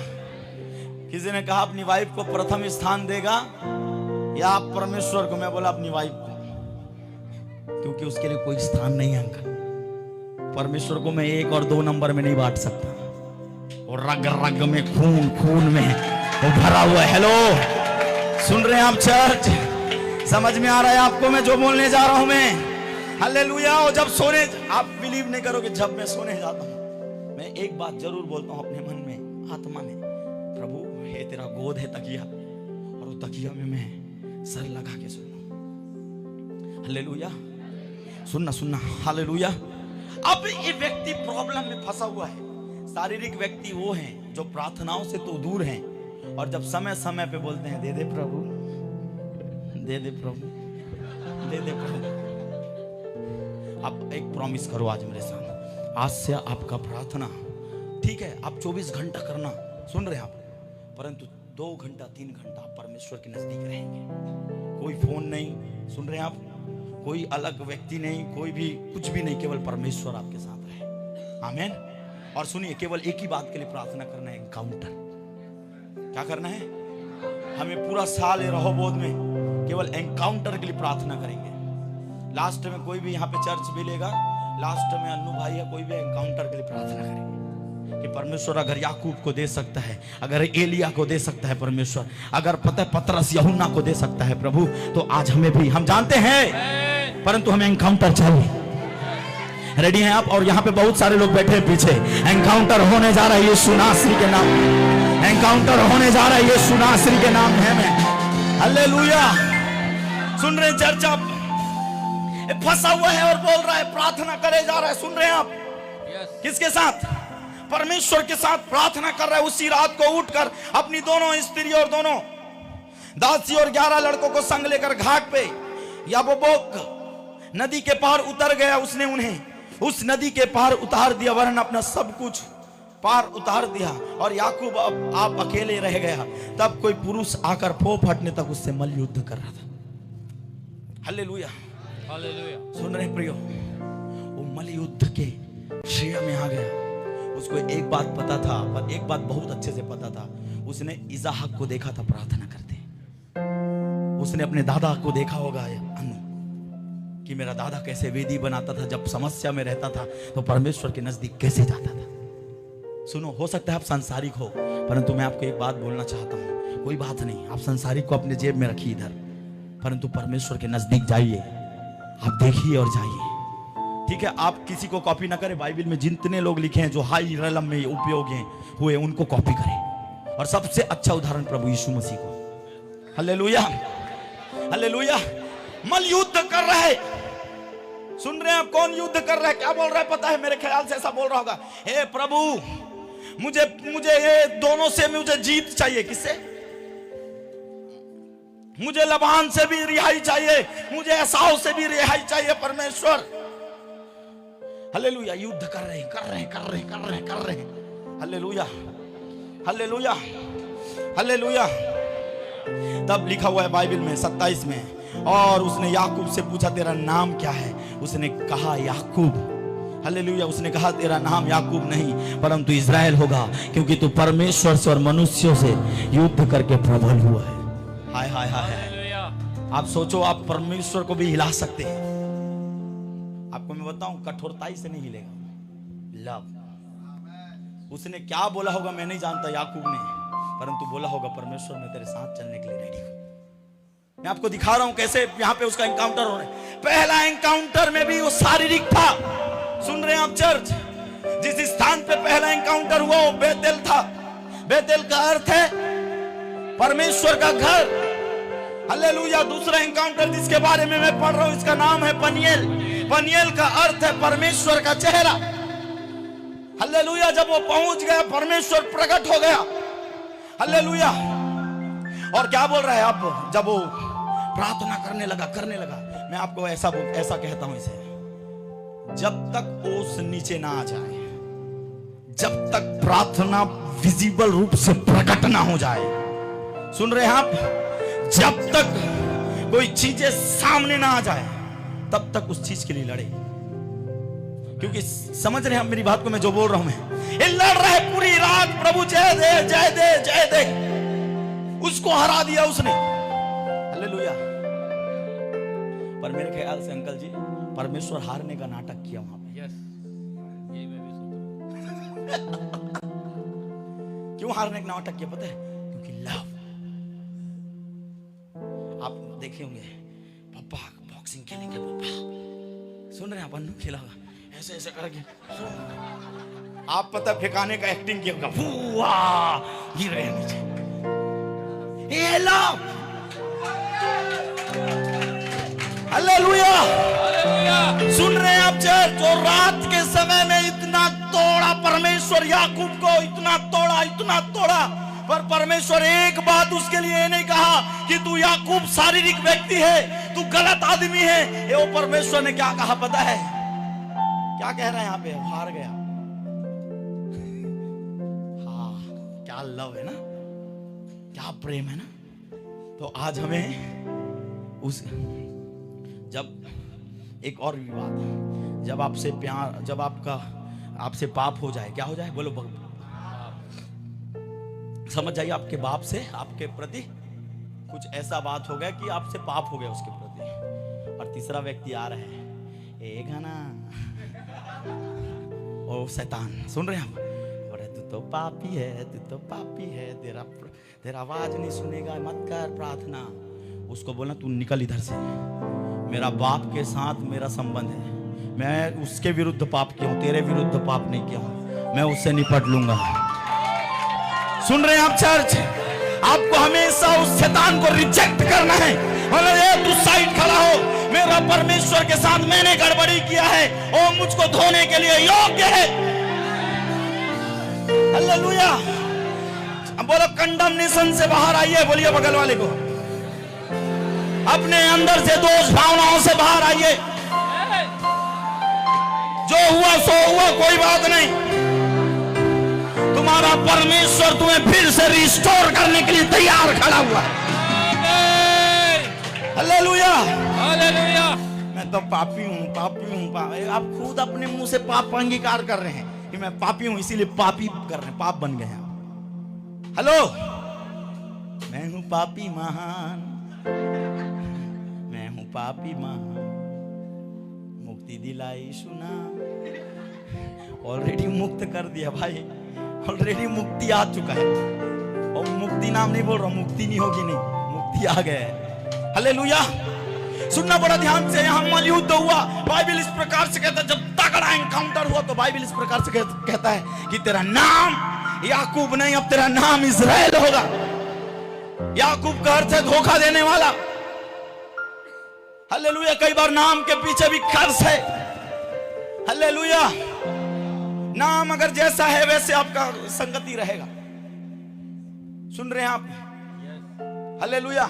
किसी ने कहा अपनी वाइफ को प्रथम स्थान देगा या आप परमेश्वर को, मैं बोला अपनी वाइफ को, क्योंकि उसके लिए कोई स्थान नहीं है अंकल। परमेश्वर को मैं 1 और 2 नंबर में नहीं बांट सकता, और रग रग में, खून खून में वो भरा हुआ है। हेलो, सुन रहे हैं आप चर्च? समझ में आ रहा है आपको मैं जो बोलने जा रहा हूं मैं? हालेलुया। और जब सोने, आप बिलीव नहीं करोगे, जब मैं सोने जाता हूं मैं एक बात जरूर बोलता हूं अपने मन में, आत्मा में, प्रभु हे तेरा गोद है तकिया, और वो तकिया में मैं सर लगा के सोऊं। हालेलुया। सुनना सुनना, हालेलुया। अब ये व्यक्ति प्रॉब्लम में फंसा हुआ है। शारीरिक व्यक्ति वो हैं जो प्रार्थनाओं से तो दूर हैं, और जब समय समय पे बोलते हैं दे दे प्रभु, दे दे प्रभु, दे दे प्रभु। आप एक प्रॉमिस करो आज मेरे साथ, आज से आपका प्रार्थना, ठीक है आप 24 घंटा करना, सुन रहे हैं आप, परंतु 2 घंटा 3 घंटा आप परमेश्वर के नजदीक रहेंगे। कोई फोन नहीं, सुन रहे हैं आप, कोई अलग व्यक्ति नहीं, कोई भी कुछ भी नहीं, केवल परमेश्वर आपके साथ रहे। आमीन। और सुनिए, केवल एक ही बात के लिए प्रार्थना करना है, एनकाउंटर। क्या करना है? हमें पूरा साल रहोबोध में केवल एनकाउंटर के लिए प्रार्थना करेंगे। लास्ट में कोई भी यहाँ पे चर्च मिलेगा, लास्ट में अन्नू भाई है, कोई भी एनकाउंटर के लिए प्रार्थना करेंगे कि परमेश्वर अगर याकूब को दे सकता है, अगर एलिया को दे सकता है परमेश्वर, अगर पतरस यूहन्ना को दे सकता है प्रभु, तो आज हमें भी, हम जानते हैं, परंतु हमें एनकाउंटर चाहिए। रेडी हैं आप? और यहाँ पे बहुत सारे लोग बैठे हैं पीछे। एनकाउंटर होने जा रहा है यीशु नासरी के नाम, एनकाउंटर होने जा रहा है यीशु नासरी के नाम है मैं। हालेलुया। सुन रहे हैं चर्च? आप फंसा हुआ है और बोल रहा है, प्रार्थना करे जा रहा है, सुन रहे हैं आप? किसके साथ? परमेश्वर के साथ प्रार्थना कर रहा है, उसी रात को उठकर अपनी दोनों स्त्री और दोनों दासी और 11 लड़कों को संग लेकर घाट पे याबोक नदी के पार उतर गया। उसने उन्हें उस नदी के पार उतार दिया, वरन अपना सब कुछ पार उतार दिया। और याकूब अब आप अकेले रह गया। तब कोई पुरुष आकर फोप हटने तक उससे मल युद्ध कर रहा था। Hallelujah, hallelujah. सुन रहे प्रियो, वो मल युद्ध के श्रेय में आ गया। उसको एक बात पता था, पर एक बात बहुत अच्छे से पता था। उसने इसाहक को देखा था प्रार्थना करते। उसने अपने दादा को देखा होगा अनु, कि मेरा दादा कैसे वेदी बनाता था, जब समस्या में रहता था तो परमेश्वर के नजदीक कैसे जाता था। सुनो, हो सकता है आप सांसारिक हो, परंतु मैं आपको एक बात बोलना चाहता हूं। कोई बात नहीं, आप सांसारिक को अपने जेब में रखिए इधर, परंतु परमेश्वर के नजदीक जाइए, आप देखिए और जाइए। ठीक है, आप किसी को कॉपी ना करें। बाइबल में जितने लोग लिखे हैं जो हाई रलम में उपयोग हुए, उनको कॉपी करें। और सबसे अच्छा उदाहरण प्रभु यीशु मसीह को। Hallelujah, hallelujah. मल युद्ध कर रहे, सुन रहे हैं आप? कौन युद्ध कर रहा है? क्या बोल रहा है पता है? मेरे ख्याल से ऐसा बोल रहा होगा, हे प्रभु, मुझे ये दोनों से मुझे जीत चाहिए। किससे? मुझे लबान से भी रिहाई चाहिए, मुझे एसाव से भी रिहाई चाहिए। परमेश्वर, हालेलुया। युद्ध कर रहे हैं। Hallelujah, hallelujah, hallelujah. तब लिखा हुआ है बाइबल में 27 में, और उसने याकूब से पूछा तेरा नाम क्या है? उसने कहा याकूब। हालेलुया। उसने कहा तेरा नाम याकूब नहीं परंतु इज़राइल होगा, क्योंकि तू परमेश्वर से और मनुष्यों से युद्ध करके प्रबल हुआ है। हाय हाय हाय। आप सोचो, आप परमेश्वर को भी हिला सकते हैं। आपको मैं बताऊं, कठोरताई से नहीं हिलेगा, लव। उसने क्या बोला होगा मैं नहीं जानता याकूब ने, परंतु बोला होगा परमेश्वर मैं तेरे साथ चलने के लिए रेडी हूं। मैं आपको दिखा रहा हूं कैसे यहां पे उसका एनकाउंटर हो रहा है। पहला एनकाउंटर में भी वो शारीरिक था। सुन रहे हैं आप चर्च? जिस स्थान पे पहला एनकाउंटर हुआ वो बेतेल था। बेतेल का अर्थ है परमेश्वर का घर। हालेलुया। दूसरा एनकाउंटर जिसके बारे में मैं पढ़ रहा हूं, इसका नाम है पनिएल। पनिएल का अर्थ है परमेश्वर का चेहरा। हालेलुया। जब वो पहुंच गया, परमेश्वर प्रकट हो गया। हालेलुया। और क्या बोल रहा है अब? जब वो प्रार्थना करने लगा, मैं आपको ऐसा कहता हूं इसे, जब तक ओस नीचे ना आ जाए, जब तक प्रार्थना विजिबल रूप से प्रकट ना हो जाए, सुन रहे हैं आप? जब तक कोई चीजें सामने ना आ जाए, तब तक उस चीज के लिए लड़े। क्योंकि समझ रहे हैं आप मेरी बात को? मैं जो बोल रहा हूं, मैं ये लड़ रहा है पूरी रात, प्रभु जय दे जय दे जय दे। उसको हरा दिया उसने। हालेलुया। पर मेरे ख्याल से अंकल जी, परमेश्वर हारने का नाटक किया वहां पे। यस, ये मैं भी सोच रहा हूं। क्यों हारने का नाटक किया पता है? क्योंकि लव। आप देखे होंगे पापा बॉक्सिंग खेलेंगे, पापा सुन रहे हैं आप? अन्नू खेला ऐसे ऐसे करके, आप पता फेंकाने का एक्टिंग किया होगा, गिर रहे नीचे। ये लव। हालेलुया, सुन रहे हैं आप चर्च? और रात के समय में इतना तोड़ा परमेश्वर याकूब को, इतना तोड़ा, पर परमेश्वर एक बात उसके लिए नहीं कहा कि तू याकूब शारीरिक व्यक्ति है, तू गलत आदमी है। ये वो परमेश्वर ने क्या कहा पता है? क्या कह रहा है यहाँ पे? हार गया। हाँ, क्या लव है ना, क्या प्रेम है ना। तो आज हमें उस, जब एक और भी बात, जब आपसे प्यार, जब आपसे पाप हो जाए, क्या हो जाए? बोलो, समझ जाइए, आपके बाप से आपके प्रति कुछ ऐसा बात हो गया कि आपसे पाप हो गया उसके प्रति। और तीसरा व्यक्ति आ रहा है, एक है ना, ओ शैतान, सुन रहे हैं आप? तू तो पापी है, तू तो पापी है, तेरा आवाज नहीं सुनेगा, मत कर प्रार्थना। उसको बोलना तू निकल इधर से, मेरा बाप के साथ मेरा संबंध है, मैं उसके विरुद्ध पाप किया हूं, तेरे विरुद्ध पाप नहीं किया हूं, मैं उससे निपट लूंगा। सुन रहे हैं आप चर्च? आपको हमेशा उस शैतान को रिजेक्ट करना है। मतलब तू साइड खड़ा हो, मेरा परमेश्वर के साथ मैंने गड़बड़ी किया है, वो मुझको धोने के लिए योग्य है। हालेलुया। अब बोलो कंडमनेशन से बाहर आइए, बोलिए बगल वाले को, अपने अंदर से दोष भावनाओं से बाहर आइए। जो हुआ सो हुआ, कोई बात नहीं। तुम्हारा परमेश्वर तुम्हें फिर से रिस्टोर करने के लिए तैयार खड़ा हुआ है। Hallelujah, hallelujah. मैं तो पापी हूं, पापी हूं। आप खुद अपने मुंह से पाप अंगीकार कर रहे हैं कि मैं पापी हूं, इसीलिए पापी कर रहे हैं, पाप बन गए हैं। हेलो, मैं हूं पापी महान, मैं हूं पापी महान, मुक्ति दिलाई सुना। ऑलरेडी मुक्त कर दिया भाई, ऑलरेडी मुक्ति आ चुका है। और मुक्ति नाम नहीं बोल रहा, मुक्ति नहीं होगी, नहीं, मुक्ति आ गया है। हालेलुया। सुनना बड़ा ध्यान से, यहां मलयुद्ध हुआ। बाइबल इस प्रकार से कहता है, जब तगड़ा एनकाउंटर हुआ तो बाइबल इस प्रकार से कहता है कि तेरा नाम याकूब नहीं, अब तेरा नाम इज़राइल होगा। याकूब का अर्थ है धोखा देने वाला। हालेलुया। कई बार नाम के पीछे भी कर्स है। हालेलुया। नाम अगर जैसा है वैसे आपका संगति रहेगा। सुन रहे हैं आप? हालेलुया।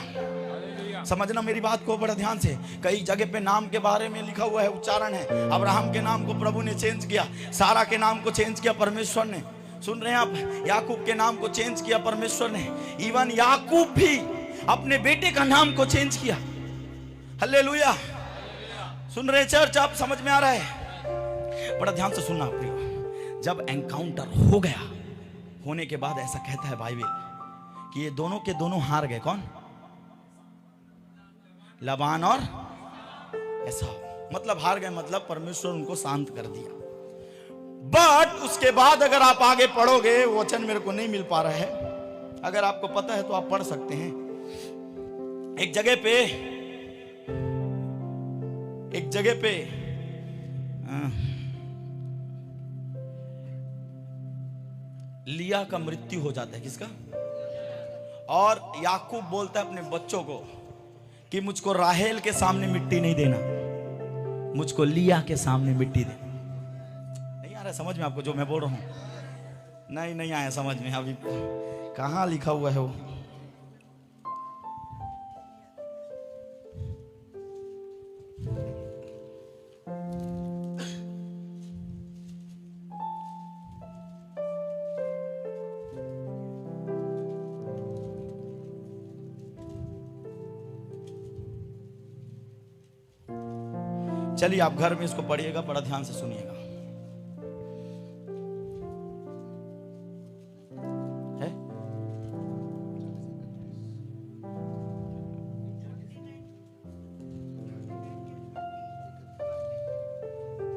समझना मेरी बात को बड़ा ध्यान से। कई जगह पे नाम के बारे में लिखा हुआ है, उच्चारण है। अब्राहम के नाम को प्रभु ने चेंज किया, सारा के नाम को चेंज किया परमेश्वर ने। सुन रहे हैं आप? याकूब के नाम को चेंज किया परमेश्वर ने। इवन याकूब भी अपने बेटे का नाम को चेंज किया। हालेलुया। सुन रहे चर्च? आप समझ में आ रहा है? बड़ा ध्यान से सुनना प्रियो। जब एनकाउंटर हो गया, होने के बाद ऐसा कहता है बाइबल कि ये दोनों के दोनों हार गए। कौन? लबान और एसाव। मतलब हार गए, मतलब परमेश्वर उनको शांत कर दिया। बट उसके बाद अगर आप आगे पढ़ोगे, वचन मेरे को नहीं मिल पा रहा है, अगर आपको पता है तो आप पढ़ सकते हैं। एक जगह पे लिया का मृत्यु हो जाता है। किसका? और याकूब बोलता है अपने बच्चों को कि मुझको राहेल के सामने मिट्टी नहीं देना, मुझको लिया के सामने मिट्टी देना। नहीं आ रहा समझ में आपको जो मैं बोल रहा हूं? नहीं आया समझ में। अभी कहां लिखा हुआ है वो? चलिए आप घर में इसको पढ़िएगा, बड़ा ध्यान से सुनिएगा। है?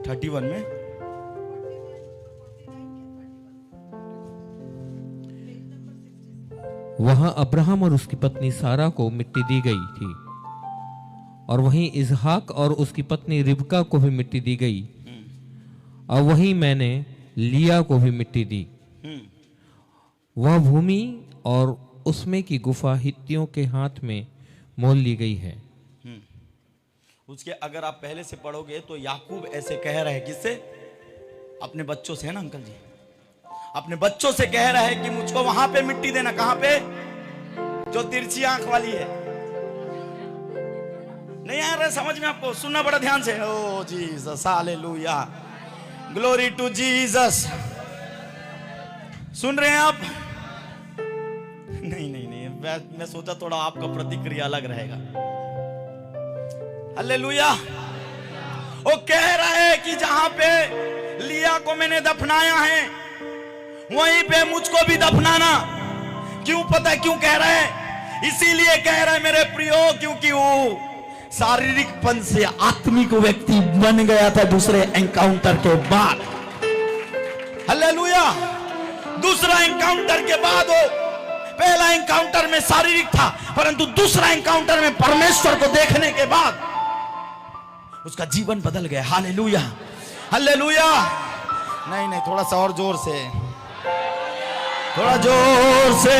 थर्टी वन में वहां अब्राहम और उसकी पत्नी सारा को मिट्टी दी गई थी, और वहीं इसहाक और उसकी पत्नी रिबका को भी मिट्टी दी गई, और वहीं मैंने लिया को भी मिट्टी दी। वह भूमि और उसमें की गुफा हित्तियों के हाथ में मोल ली गई है। उसके अगर आप पहले से पढ़ोगे तो याकूब ऐसे कह रहा है, किससे? अपने बच्चों से। है ना अंकल जी? अपने बच्चों से कह रहा है कि मुझको वहां पे मिट्टी देना। कहां पे? जो तिरछी आंख वाली है। नहीं आ रहा समझ में आपको? सुनना बड़ा ध्यान से। O Jesus, hallelujah, glory to Jesus. सुन रहे हैं आप? नहीं मैं सोचा थोड़ा आपका प्रतिक्रिया अलग रहेगा। हालेलुया। वो कह रहा है कि जहां पे लिया को मैंने दफनाया है, वहीं पे मुझको भी दफनाना। क्यों? पता है क्यों कह रहा है? इसीलिए कह रहा है मेरे प्रियो, क्योंकि वो शारीरिक पन से आत्मिक व्यक्ति बन गया था दूसरे एनकाउंटर के बाद। हालेलुया। दूसरा एनकाउंटर के बाद वो, पहला एनकाउंटर में शारीरिक था, परंतु दूसरा एनकाउंटर में परमेश्वर को देखने के बाद उसका जीवन बदल गया। Hallelujah, hallelujah. नहीं थोड़ा सा और जोर से, थोड़ा जोर से।